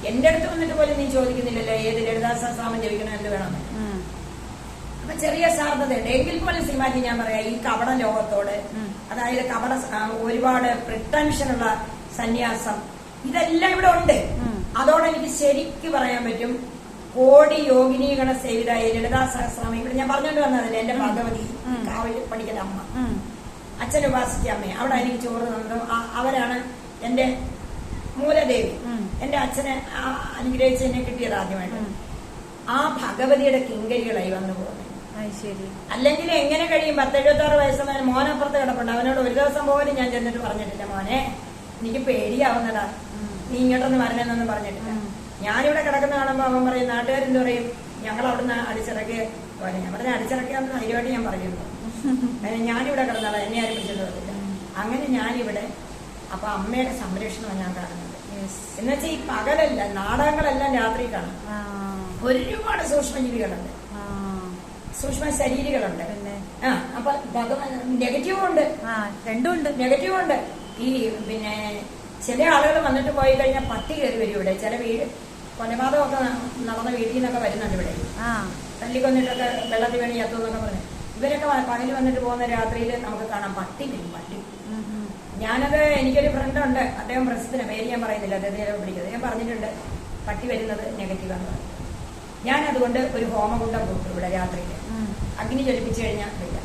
എന്റെ അടുത്ത് വന്നിട്ട് പോലും നീ ചോദിക്കുന്നില്ലല്ലോ ഏത് ലളിതാസഹസ്രനാമം ജപിക്കണം എന്ത് വേണം. അപ്പൊ ചെറിയ സാധ്യതയുണ്ട്. എങ്കിൽ പോലും സീമാജി ഞാൻ പറയാം, ഈ കപട ലോകത്തോട്, അതായത് കപട ഒരുപാട് പ്രിട്ടൻഷനുള്ള സന്യാസം ഇതെല്ലാം ഇവിടെ ഉണ്ട്. അതോടെ എനിക്ക് ശരിക്ക് പറയാൻ പറ്റും, കോടി യോഗിനീഗണ സേവിതായ ലളിതാ സഹസ്രനാമം ഇവിടെ ഞാൻ പറഞ്ഞുകൊണ്ട് വന്നതല്ലേ, എന്റെ ഭഗവതി കാവലിൽ പഠിക്കുന്ന അമ്മ, അച്ഛൻ ഉപാസിച്ച അമ്മയെ, അവിടെ എനിക്ക് ചോറ് തന്നതും അവരാണ് എന്റെ മൂലദേവി. എന്റെ അച്ഛനെ അനുഗ്രഹിച്ച് എന്നെ കിട്ടിയത് ആദ്യമായിട്ട് ആ ഭഗവതിയുടെ കിങ്കരികളായി വന്നു പോകുന്നത്. അല്ലെങ്കിൽ എങ്ങനെ കഴിയും? 10-76 വയസ്സുള്ള മോനപ്പുറത്ത് കിടപ്പുണ്ട്, അവനോട് ഒരു ദിവസം പോലും ഞാൻ ചെന്നിട്ട് പറഞ്ഞിട്ടില്ല, മോനെ എനിക്ക് പേടിയാവുന്നതാ, നീ ഇങ്ങോട്ടൊന്ന് വരണമെന്നൊന്നും പറഞ്ഞിട്ടില്ല. ഞാനിവിടെ കിടക്കുന്ന കാണുമ്പോ അവൻ പറയും, നാട്ടുകാരെന്ത് പറയും, ഞങ്ങൾ അവിടുന്ന് അടിച്ചിറക്കി പോലെ. ഞാൻ പറഞ്ഞ അടിച്ചിറക്കിയാന്ന് ധൈര്യമായിട്ട് ഞാൻ പറയുന്നു, ഞാനിവിടെ കിടന്നാളാ, എന്നെ ആരും പിടിച്ചിട്ട് വരില്ല. അങ്ങനെ ഞാനിവിടെ അപ്പൊ അമ്മയുടെ സംരക്ഷണമാണ് ഞാൻ കാണുന്നത്. എന്നുവെച്ചാൽ ഈ പകലല്ല, നാടകങ്ങളെല്ലാം രാത്രി കാണും. ഒരുപാട് സൂക്ഷ്മജീവികളുണ്ട്, സൂക്ഷ്മ ശരീരികളുണ്ട്. അപ്പൊ നെഗറ്റീവും ഉണ്ട്, രണ്ടും ഉണ്ട്, നെഗറ്റീവും ഉണ്ട്. ഈ പിന്നെ ചില ആളുകൾ വന്നിട്ട് പോയി കഴിഞ്ഞാൽ പട്ടി കയറി വരും ഇവിടെ. ചില വീട് കൊലപാതകമൊക്കെ നടന്ന വീട്ടിൽ നിന്നൊക്കെ വരുന്നുണ്ട് ഇവിടെ, തല്ലിക്കൊന്നിട്ടൊക്കെ വെള്ളത്തിൽ വേണി എത്തുന്നൊക്കെ പറഞ്ഞു. ഇവരൊക്കെ പകല് വന്നിട്ട് പോകുന്ന രാത്രിയിൽ നമുക്ക് കാണാം പട്ടി വരും, പട്ടി. ഞാനത് എനിക്കൊരു ഫ്രണ്ട് ഉണ്ട്, അദ്ദേഹം പ്രസിദ്ധന, പേര് ഞാൻ പറയുന്നില്ല, അദ്ദേഹത്തെ പിടിക്കുന്നത്. ഞാൻ പറഞ്ഞിട്ടുണ്ട് പട്ടി വരുന്നത് നെഗറ്റീവാന്ന് പറഞ്ഞു. ഞാൻ അതുകൊണ്ട് ഒരു ഹോമകുണ്ടം കൊടുത്തു ഇവിടെ രാത്രിയിൽ, അഗ്നി ജ്വലിപ്പിച്ചു കഴിഞ്ഞാൽ ഇല്ല.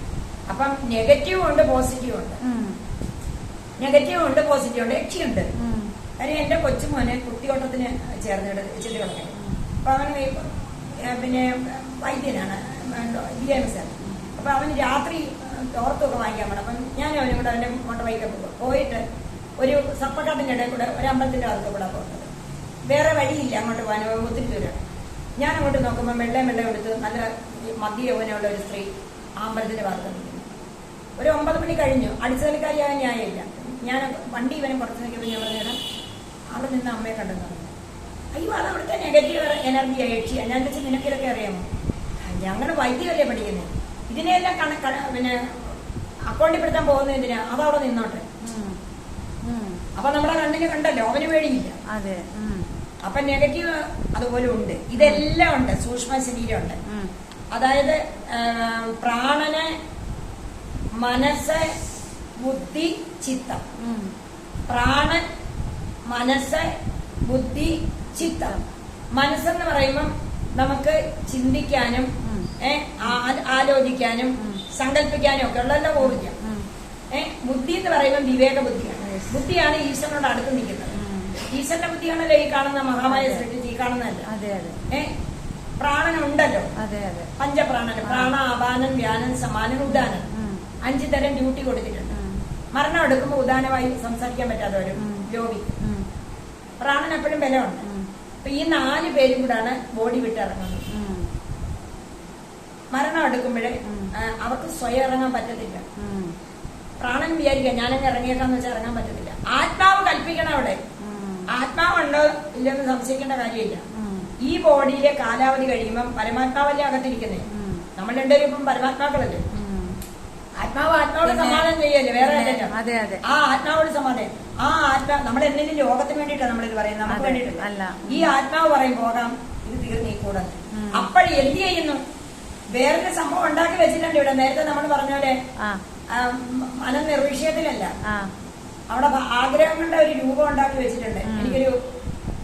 അപ്പം നെഗറ്റീവും ഉണ്ട് പോസിറ്റീവും ഉണ്ട്, നെഗറ്റീവും ഉണ്ട് പോസിറ്റീവ് ഉണ്ട്, യക്ഷിയുണ്ട്. കാര്യം എന്റെ കൊച്ചുമോനെ കുത്തിയോട്ടത്തിന് ചേർന്നിട്ട് ചെല്ലി കളഞ്ഞു. അപ്പൊ അവന് പിന്നെ വൈദ്യനാണ്, BMS. അപ്പൊ അവന് രാത്രി തോർത്തൊക്കെ വാങ്ങിക്കാൻ വേണം. അപ്പം ഞാൻ അവനും കൂടെ അവന്റെ മോട്ടോർ ബൈക്കൊക്കെ പോയിട്ട് ഒരു സപ്പക്കാട്ടിന്റെ ഇടയിൽ കൂടെ ഒരു അമ്പലത്തിന്റെ അകത്ത് കൂടെ പോകുന്നത്. വേറെ വഴിയില്ല അങ്ങോട്ട് പോകാൻ, ഒത്തിരി ദൂരം. ഞാൻ അങ്ങോട്ട് നോക്കുമ്പോൾ വെള്ളം എടുത്ത് നല്ല മദ്യ യൗവനമുള്ള ഒരു സ്ത്രീ ആ അമ്പലത്തിന്റെ ഭാഗത്ത് നിൽക്കുന്നു. ഒരു 9 മണി കഴിഞ്ഞു, അടിച്ചതലിക്കാരിയാകാൻ ന്യായമില്ല. ഞാൻ വണ്ടി ഇവനെ പുറത്ത് നിൽക്കുമ്പോൾ ഞാൻ പറഞ്ഞാൽ അവിടെ നിന്ന് അമ്മയെ കണ്ടെന്ന് പറഞ്ഞു. അയ്യോ അത് അവിടുത്തെ നെഗറ്റീവ് എനർജിയാ, യക്ഷിയാ. ഞാൻ വെച്ചാൽ നിനക്കിതൊക്കെ അറിയാമോ? ഞങ്ങൾ വൈദ്യമല്ലേ പഠിക്കുന്നത്, ഇതിനെല്ലാം പിന്നെ അക്കൗണ്ടിൽപ്പെടുത്താൻ പോകുന്നത് എന്തിനാ? അതവിടെ നിന്നോട്ടെ. അപ്പൊ നമ്മുടെ കണ്ണിന് കണ്ടല്ലോ, അവന് പേടിയില്ല. അപ്പൊ നെഗറ്റീവ് അതുപോലെ ഉണ്ട്, ഇതെല്ലാം ഉണ്ട്. സൂക്ഷ്മ ശരീരമുണ്ട്, അതായത് പ്രാണന്, മനസ്സ്, ബുദ്ധി, ചിത്തം. പ്രാണൻ, മനസ്സ്, ബുദ്ധി, ചിത്തം. മനസ്സെന്ന് പറയുമ്പം നമുക്ക് ചിന്തിക്കാനും ആലോചിക്കാനും സങ്കല്പിക്കാനും ഒക്കെ ഉള്ള ഊർജം. ബുദ്ധി എന്ന് പറയുമ്പോൾ വിവേക ബുദ്ധിയാണ്. ബുദ്ധിയാണ് ഈശ്വരനോട് അടുത്ത് നിൽക്കുന്നത്. ഈശ്വരന്റെ ബുദ്ധിയാണല്ലോ ഈ കാണുന്ന മഹാമായ സൃഷ്ടിച്ച് ഈ കാണുന്നതല്ല. പ്രാണനുണ്ടല്ലോ, പഞ്ചപ്രാണന്, പ്രാണ, അപാനൻ, വ്യാനൻ, സമാനൻ, ഉദാനൻ. 5 തരം ഡ്യൂട്ടി കൊടുത്തിട്ടുണ്ട്. മരണം എടുക്കുമ്പോൾ ഉദാനമായി സംസാരിക്കാൻ പറ്റാതെ വരും രോഗി. പ്രാണൻ എപ്പോഴും ബലമുണ്ട്. അപ്പൊ ഈ 4 പേരും കൂടാണ് ബോഡി വിട്ടിറങ്ങുന്നത്. മരണം എടുക്കുമ്പോഴേ അവർക്ക് സ്വയം ഇറങ്ങാൻ പറ്റത്തില്ല. പ്രാണൻ വിചാരിക്കുക ഞാനങ്ങ് ഇറങ്ങിയേക്കാന്ന് വെച്ചാൽ ഇറങ്ങാൻ പറ്റത്തില്ല. ആത്മാവ് കൽപ്പിക്കണം അവിടെ. ആത്മാവുണ്ടോ ഇല്ലെന്ന് സംശയിക്കേണ്ട കാര്യമില്ല. ഈ ബോഡിയിലെ കാലാവധി കഴിയുമ്പം പരമാത്മാവല്ലേ അകത്തിരിക്കുന്നേ. നമ്മൾ രണ്ടുപേരും ഇപ്പം പരമാത്മാക്കളല്ലേ. ആത്മാവ് ആത്മാവോട് സമാധാനം ചെയ്യല്ലേ, വേറെ അല്ലല്ലോ. അതെ അതെ. ആ ആത്മാവോട് സമാധാനം. ആ ആത്മാവ് നമ്മൾ എന്തെങ്കിലും ലോകത്തിന് വേണ്ടിയിട്ടാണ് നമ്മളിത് പറയുന്നത്, നമുക്ക് വേണ്ടിയിട്ടല്ല. അല്ല. ഈ ആത്മാവ് പറയും പോകാം, ഇത് തീർന്നീക്കൂടെ. അപ്പോഴും എന്ത് ചെയ്യുന്നു, വേറൊരു സംഭവം ഉണ്ടാക്കി വെച്ചിട്ടുണ്ട് ഇവിടെ. നേരത്തെ നമ്മൾ പറഞ്ഞ പോലെ മനനിർവിഷയത്തിലല്ല, അവിടെ ആഗ്രഹങ്ങളുടെ ഒരു രൂപം ഉണ്ടാക്കി വെച്ചിട്ടുണ്ട്. എനിക്കൊരു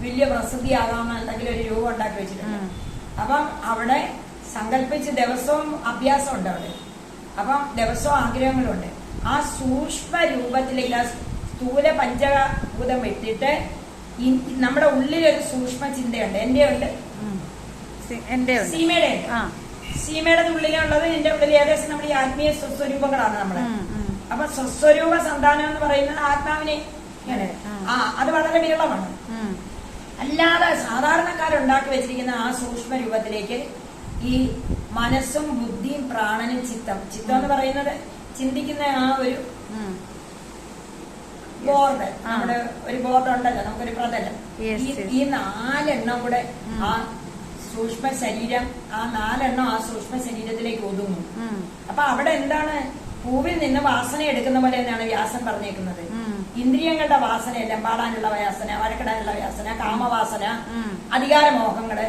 വലിയ പ്രസിദ്ധിയാകാമെന്നുണ്ടെങ്കിൽ ഒരു രൂപം ഉണ്ടാക്കി വെച്ചിട്ടുണ്ട്. അപ്പം അവിടെ സങ്കല്പിച്ച് ദിവസവും അഭ്യാസം ഉണ്ട് അവിടെ. അപ്പം ദിവസവും ആഗ്രഹങ്ങളുണ്ട്. ആ സൂക്ഷ്മ രൂപത്തിലേക്ക് ആ സ്ഥൂല പഞ്ചഭൂതം ഇട്ടിട്ട് നമ്മുടെ ഉള്ളിലൊരു സൂക്ഷ്മ ചിന്തയുണ്ട്. എന്റെ ഉണ്ട്, സീമയുടെ ഉണ്ട്. സീമയുടെ ഉള്ളിലുള്ളത് എന്റെ ഉള്ളിൽ ഏകദേശം നമ്മുടെ ഈ ആത്മീയ സ്വസ്വരൂപങ്ങളാണ് നമ്മള്. അപ്പൊ സ്വസ്വരൂപ സന്താനം എന്ന് പറയുന്നത് ആത്മാവിനെ അത് വളരെ വിരളമാണ്. അല്ലാതെ സാധാരണക്കാരുണ്ടാക്കി വെച്ചിരിക്കുന്ന ആ സൂക്ഷ്മ രൂപത്തിലേക്ക് ഈ മനസ്സും ബുദ്ധിയും പ്രാണനും ചിത്തം എന്ന് പറയുന്നത് ചിന്തിക്കുന്ന ആ ഒരു ബോർഡ്, നമ്മുടെ ഒരു ബോർഡ് ഉണ്ടല്ലോ, നമുക്കൊരു പ്രതലം. ഈ 4 എണ്ണം കൂടെ ആ സൂക്ഷ്മ ശരീരം, ആ 4 എണ്ണം ആ സൂക്ഷ്മ ശരീരത്തിലേക്ക് ഒതുങ്ങും. അപ്പൊ അവിടെ എന്താണ്, പൂവിൽ നിന്ന് വാസന എടുക്കുന്ന പോലെ തന്നെയാണ് വ്യാസൻ പറഞ്ഞേക്കുന്നത്. ഇന്ദ്രിയങ്ങളുടെ വാസനയല്ല, പാടാനുള്ള വാസന, വഴക്കിടാനുള്ള വാസന, കാമവാസന, അധികാരമോഹങ്ങള്,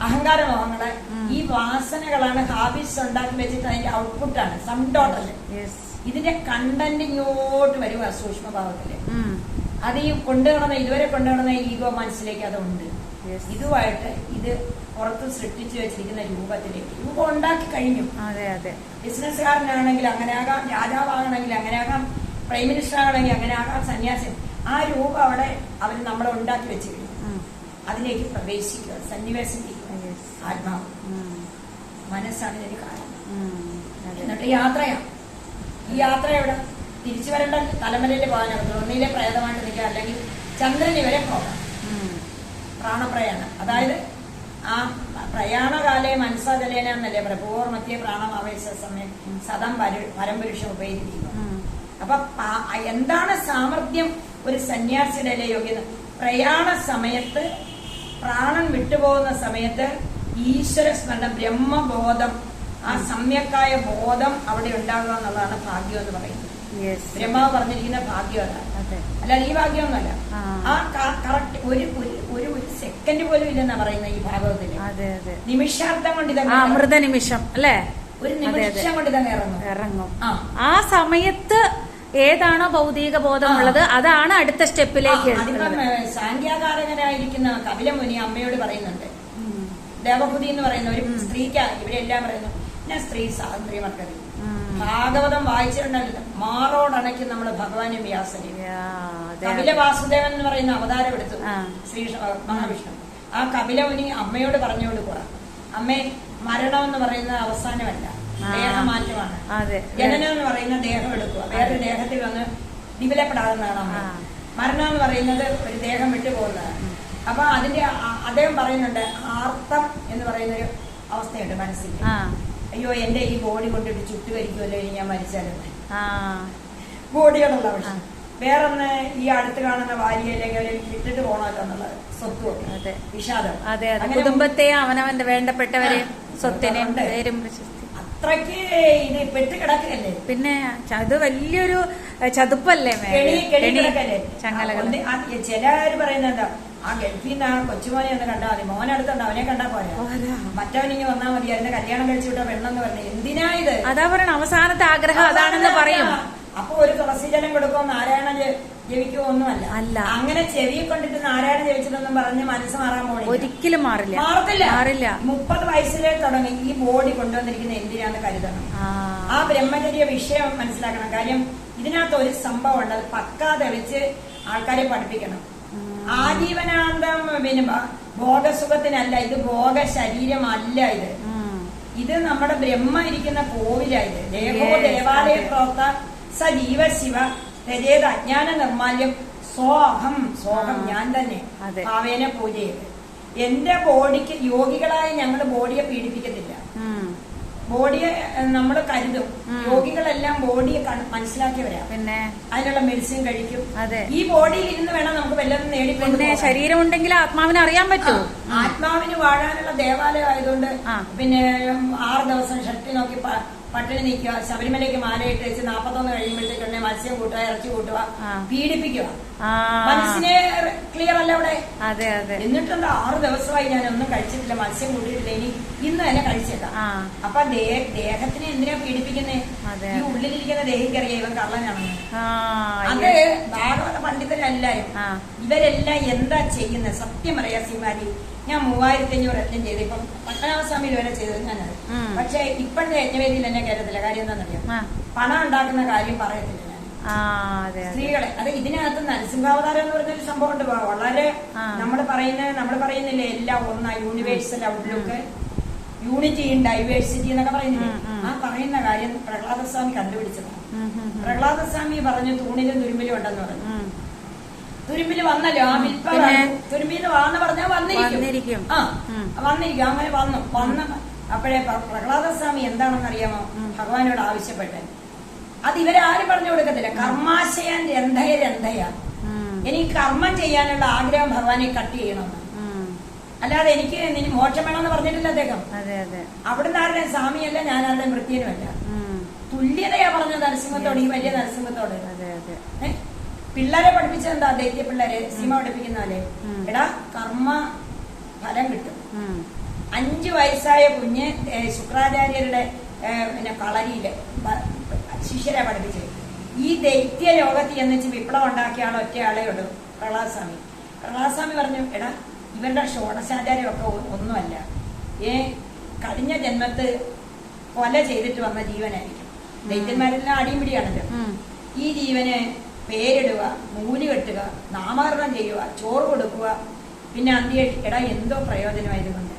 അഹങ്കാരമോഹങ്ങള്, ഈ വാസനകളാണ് ഹാബിറ്റ്സ് ഉണ്ടാക്കി വെച്ചിട്ട് അതിന്റെ ഔട്ട്പുട്ടാണ് സം ടോട്ടൽ. ഇതിന്റെ കണ്ടന്റ് ഇങ്ങോട്ട് വരും ആ സൂക്ഷ്മഭാവത്തില്. അത് ഈ കൊണ്ടുനടന്ന ഇതുവരെ കൊണ്ടുനടന്ന ഈഗോ മനസ്സിലേക്ക് അതുണ്ട്. ഇതുമായിട്ട് ഇത് പുറത്ത് സൃഷ്ടിച്ചു വെച്ചിരിക്കുന്ന രൂപത്തിലേക്ക് രൂപം ഉണ്ടാക്കി കഴിഞ്ഞു. ബിസിനസ്സുകാരനാണെങ്കിൽ അങ്ങനെയാകാം, രാജാവാകണമെങ്കിൽ അങ്ങനെയാകാം, പ്രൈം മിനിസ്റ്റർ ആകണമെങ്കിൽ അങ്ങനെയാകാം, സന്യാസി. ആ രൂപം അവിടെ അവർ നമ്മളെ ഉണ്ടാക്കി വെച്ച് കഴിഞ്ഞു. അതിലേക്ക് പ്രവേശിക്കുക, സന്നിവേശിക്കുക. ആത്മാവ് മനസ്സാണ് ഇതിന് കാരണം. എന്നിട്ട് യാത്രയാണ്. ഈ യാത്ര എവിടെ തിരിച്ചു വരേണ്ട തലമുറയിൽ പോകാനാകത്തുള്ളൂ. ഒന്നിലെ പ്രേതമായിട്ട് നിൽക്കുക, അല്ലെങ്കിൽ ചന്ദ്രന് വരെ പോകാം. പ്രാണപ്രയാണം, അതായത് ആ പ്രയാണകാലേ മനസ്സകലേന എന്നല്ലേ പറയാം. പൂർവ്വ മധ്യ പ്രാണമാവേശ സമയം സദം പരമ്പുരുഷം ഉപയോഗിക്കുക. അപ്പൊ എന്താണ് സാമർഥ്യം ഒരു സന്യാസിയുടെ അല്ലെ യോഗ്യത? പ്രയാണ സമയത്ത്, പ്രാണൻ വിട്ടുപോകുന്ന സമയത്ത് ഈശ്വര സ്മരണം, ബ്രഹ്മബോധം, ആ സമ്യക്കായ ബോധം അവിടെ ഉണ്ടാകുക എന്നുള്ളതാണ് ഭാഗ്യം എന്ന് പറയുന്നത്. ബ്രഹ്മാവ് പറഞ്ഞിരിക്കുന്ന ഭാഗ്യം അതാണ്, അല്ലാതെ ഈ ഭാഗ്യമൊന്നുമല്ല. ആ കറക്റ്റ് ഒരു സെക്കൻഡ് പോലും ഇല്ലെന്നാ പറയുന്നത് ഈ ഭാഗവത്തില്. നിമിഷാർത്ഥം കൊണ്ട് ഇതങ്ങ് അമൃത നിമിഷം അല്ലേ, ഒരു നിമിഷം കൊണ്ട് ഇതങ്ങ് ഇറങ്ങും. ആ സമയത്ത് ഏതാണോ ഭൗതിക ബോധമുള്ളത് അതാണ് അടുത്ത സ്റ്റെപ്പിലേക്ക്. അതിപ്പം സാങ്ക്യാകാരകനായിരിക്കുന്ന കപിലമുനി അമ്മയോട് പറയുന്നുണ്ട്. ദേവഹുതി എന്ന് പറയുന്ന ഒരു സ്ത്രീക്ക് ഇവരെല്ലാം പറയുന്നു, ഞാൻ സ്ത്രീ സ്വാതന്ത്ര്യമർക്കതി. ഭാഗവതം വായിച്ചിട്ടുണ്ടല്ലോ, മാറോടണയ്ക്കും നമ്മള് ഭഗവാനും വ്യാസനും. കപില വാസുദേവൻ എന്ന് പറയുന്ന അവതാരം എടുത്തു ശ്രീ മഹാവിഷ്ണു. ആ കപിലമുനി അമ്മയോട് പറഞ്ഞു കൊടുക്കുക, അമ്മേ, മരണം എന്ന് പറയുന്നത് അവസാനമല്ല, ദേഹമാറ്റമാണ്. ജനനം എന്ന് പറയുന്ന ദേഹം എടുക്കുക, വേറൊരു ദേഹത്തിൽ വന്ന് വിപുലപ്പെടാവുന്നതാണ് അമ്മ. മരണം എന്ന് പറയുന്നത് ഒരു ദേഹം വിട്ടു പോകുന്നതാണ്. അപ്പൊ അതിന്റെ അദ്ദേഹം പറയുന്നുണ്ട്, ആർത്തം എന്ന് പറയുന്നൊരു അവസ്ഥയുണ്ട് മനസ്സിൽ. അയ്യോ, എന്റെ ഈ ബോഡി കൊണ്ടിട്ട് ചുട്ടുകരിക്കുമല്ലോ ഇനി ഞാൻ മരിച്ചാലും, ബോഡിയോടുള്ള ആവശ്യം. വേറൊന്ന്, ഈ അടുത്ത് കാണുന്ന ഭാര്യ അല്ലെങ്കിൽ വിട്ടിട്ട് പോകണമല്ലോ എന്നുള്ളത്, സ്വത്ത്, വിഷാദം. കുടുംബത്തെ, അവനവന്റെ വേണ്ടപ്പെട്ടവരെ, സ്വത്തിനെയും പേരും അത്രയ്ക്ക് ഇത് പെട്ട് കിടക്കല്ലേ. പിന്നെ അത് വലിയൊരു ചതുപ്പല്ലേ, ചിലര് പറയുന്നത് എന്താ, ആ ഗൾഫിൽ നിന്ന് ആ കൊച്ചുമോനെ ഒന്ന് കണ്ടാൽ മതി, മോനടുത്തുണ്ട്, അവനെ കണ്ടാ പോരാ, മറ്റവനിങ്ങ് വന്നാൽ മതി, അതിന്റെ കല്യാണം കഴിച്ചു വിട്ട പെണ്ണെന്ന് പറഞ്ഞു. എന്തിനാ ഇത്? അതാ പറയണ അവസാനത്തെ ആഗ്രഹം അതാണെന്ന് പറയും. അപ്പൊ ഒരു തുളസി ജലം കൊടുക്കുമോ, നാരായണ ജപിക്കുമോ ഒന്നുമല്ല. അങ്ങനെ ചെവി കൊണ്ടിട്ട് നാരായണ ജപിച്ചിട്ടൊന്നും പറഞ്ഞ് മനസ്സ് മാറാൻ പോണില്ല, ഒരിക്കലും മാറില്ല. 30 വയസ്സിലേ തുടങ്ങി ഈ ബോഡി കൊണ്ടുവന്നിരിക്കുന്ന എന്തിനാന്ന് കരുതണം. ആ ബ്രഹ്മചര്യ വിഷയം മനസ്സിലാക്കണം. കാര്യം ഇതിനകത്ത് ഒരു സംഭവം ഉണ്ട്, അത് പക്കാതെ വെച്ച് ആൾക്കാരെ പഠിപ്പിക്കണം. ആജീവനാന്തം പിന്നെ ഭോഗസുഖത്തിനല്ല ഇത്, ഭോഗ ശരീരമല്ല ഇത്. ഇത് നമ്മുടെ ബ്രഹ്മ ഇരിക്കുന്ന കോവിലായത്. ദേഹോ ദേവാലയ പ്രോക്ത സ ജീവ ശിവ രചേത അജ്ഞാന നിർമാല്യം സോഹം, സോഹം ഞാൻ തന്നെ ഭാവേന പൂജ ചെയ്ത്. എന്റെ ബോഡിക്ക്, യോഗികളായ ഞങ്ങൾ ബോഡിയെ പീഡിപ്പിക്കത്തില്ല, ബോഡിയെ നമ്മൾ കരുതും. രോഗികളെല്ലാം ബോഡിയെ മനസ്സിലാക്കിയവരാ, പിന്നെ അതിനുള്ള മെഡിസിൻ കഴിക്കും. ഈ ബോഡിയിൽ ഇരുന്ന് വേണം നമുക്ക് വല്ലതും നേടിക്കൊണ്ട്. ശരീരം ഉണ്ടെങ്കിൽ ആത്മാവിനെ അറിയാൻ പറ്റും. ആത്മാവിന് വാഴാനുള്ള ദേവാലയം ആയതുകൊണ്ട് പിന്നെ 6 ദിവസം ഷട്ടി നോക്കി പട്ടിണി നിൽക്കുക, ശബരിമലയ്ക്ക് മാലയിട്ട് വെച്ച് 41 കഴിയുമ്പോഴത്തേക്കുണ്ടെ മത്സ്യം കൂട്ടുക, ഇറച്ചി കൂട്ടുക, പീഡിപ്പിക്കുക. മനസ്സിനെ ക്ലിയർ അല്ല അവിടെ. അതെ അതെ. എന്നിട്ടുണ്ട് 6 ദിവസമായി ഞാൻ ഒന്നും കഴിച്ചിട്ടില്ല, മത്സ്യം കൂട്ടിയിട്ടില്ല, ഇനി ഇന്ന് തന്നെ കഴിച്ചേക്കാം. അപ്പൊ ദേഹത്തിനെ എന്തിനാ പീഡിപ്പിക്കുന്നേ? ഈ ഉള്ളിലിരിക്കുന്ന ദേഹിക്കറിയാം ഇവൻ കള്ളനാണെന്ന്. അത് ഭാഗവത പണ്ഡിതരെല്ലാരും ഇവരെല്ലാം എന്താ ചെയ്യുന്നത്? സത്യം പറയാ സീമാരി, ഞാൻ 3500 യജ്ഞം ചെയ്ത്, ഇപ്പം പത്മനാഭസ്വാമിയിൽ വരെ ചെയ്തത് ഞാനത്. പക്ഷെ ഇപ്പോഴത്തെ യജ്ഞവേദിയിൽ എന്നെ കയറത്തില്ല. കാര്യം എന്താണെന്നറിയാം, പണം ഉണ്ടാക്കുന്ന കാര്യം പറയത്തില്ല ഞാൻ. സ്ത്രീകളെ അത് ഇതിനകത്ത് നരസിംഹാവതാരം എന്ന് പറഞ്ഞൊരു സംഭവം ഉണ്ട്. വളരെ നമ്മൾ പറയുന്നില്ലേ എല്ലാം ഒന്നാ, universal outlook, unity in diversity എന്നൊക്കെ പറയുന്നില്ലേ, ആ പറയുന്ന കാര്യം പ്രഹ്ലാദസ്വാമി കണ്ടുപിടിച്ചതാണ്. പ്രഹ്ലാദസ്വാമി പറഞ്ഞു തൂണിലും തുരുമ്പിലും ഉണ്ടെന്ന് പറഞ്ഞു. തുരുമ്പില് വന്നല്ലോ, ആ വിൽപ്പ തുരുമ്പിന്ന് വാന്ന് പറഞ്ഞാൽ വന്നിരിക്കും. വന്നിരിക്കും. അങ്ങനെ വന്ന അപ്പോഴേ പ്രഹ്ലാദസ്വാമി എന്താണെന്ന് അറിയാമോ ഭഗവാനോട് ആവശ്യപ്പെട്ടെ? അത് ഇവരാരും പറഞ്ഞു കൊടുക്കത്തില്ല. കർമാശയാൻ രന്ധയ. എനിക്ക് കർമ്മം ചെയ്യാനുള്ള ആഗ്രഹം ഭഗവാനെ കട്ട് ചെയ്യണമെന്ന്. അല്ലാതെ എനിക്ക് മോക്ഷം വേണമെന്ന് പറഞ്ഞിട്ടില്ല അദ്ദേഹം. അവിടുന്ന് ആരുടെയും സ്വാമിയല്ല, ഞാൻ ആരുടെയും വൃത്തിയനുമല്ല. തുല്യതയാ പറഞ്ഞത് നരസിംഹത്തോട്, ഈ വലിയ നരസിംഹത്തോട്. പിള്ളേരെ പഠിപ്പിച്ചത് എന്താ? ദൈത്യ പിള്ളേരെ സീമ പഠിപ്പിക്കുന്നല്ലേ, എടാ കർമ്മ ഫലം കിട്ടും. 5 വയസ്സായ കുഞ്ഞ് ശുക്രാചാര്യരുടെ കളരിയില് ശിഷ്യരെ പഠിപ്പിച്ചത്. ഈ ദൈത്യ ലോകത്തിൽ എന്ന് വെച്ച് വിപ്ലവം ഉണ്ടാക്കിയ ഒറ്റയാളേ ഉള്ളൂ, പ്രഹ്ലാദസ്വാമി. പ്രഹ്ലാദസ്വാമി പറഞ്ഞു, എടാ ഇവരുടെ ഷോഡശാചാര്യമൊക്കെ ഒന്നുമല്ല, കഴിഞ്ഞ ജന്മത്ത് കൊല ചെയ്തിട്ട് വന്ന ജീവനായിരിക്കും. ദൈത്യന്മാരെല്ലാം അടിയും പിടിയാണല്ലോ. ഈ ജീവന് പേരിടുക, നൂല് കെട്ടുക, നാമകരണം ചെയ്യുക, ചോറ് കൊടുക്കുക, പിന്നെ അന്ത്യായിട്ട് എടാ എന്തോ പ്രയോജനമായതുകൊണ്ട്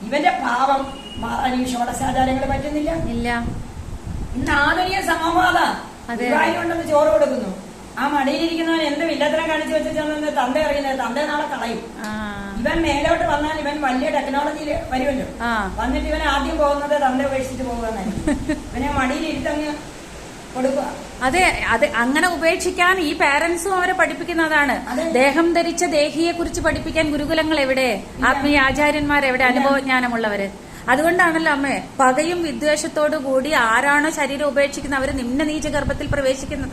ഇവന്റെ പാവം മാറാൻ ഈ ഷോഡശാചാരങ്ങൾ പറ്റുന്നില്ല. ഇന്ന് ആധുനിക സമൂഹം ഉണ്ടെന്ന് ചോറ് കൊടുക്കുന്നു. ആ മടിയിലിരിക്കുന്നവൻ എന്ത് വില്ലത്തരം കാണിച്ചു വെച്ചാൽ തന്ത അറിയുന്നത്, തന്ത നാളെ കളയും. ഇവൻ മേലോട്ട് വന്നാൽ ഇവൻ വലിയ ടെക്നോളജിയിൽ വരുമല്ലോ, വന്നിട്ട് ഇവൻ ആദ്യം പോകുന്നത് തന്ത ഉപേക്ഷിച്ചിട്ട് പോകുന്നതായിരിക്കും. ഇവനെ മടിയിലിരുത്തങ്ങ് കൊടുക്കുക. അതെ, അത് അങ്ങനെ ഉപേക്ഷിക്കാൻ ഈ പാരന്റ്സും അവരെ പഠിപ്പിക്കുന്നതാണ്. ദേഹം ധരിച്ച ദേഹിയെ കുറിച്ച് പഠിപ്പിക്കാൻ ഗുരുകുലങ്ങൾ എവിടെ? ആത്മീയ ആചാര്യന്മാർ എവിടെ? അനുഭവജ്ഞാനമുള്ളവര്. അതുകൊണ്ടാണല്ലോ അമ്മേ പകയും വിദ്വേഷത്തോടു കൂടി ആരാണോ ശരീരം ഉപേക്ഷിക്കുന്നത് അവര് നിമ്ന നീച ഗർഭത്തിൽ പ്രവേശിക്കുന്നത്.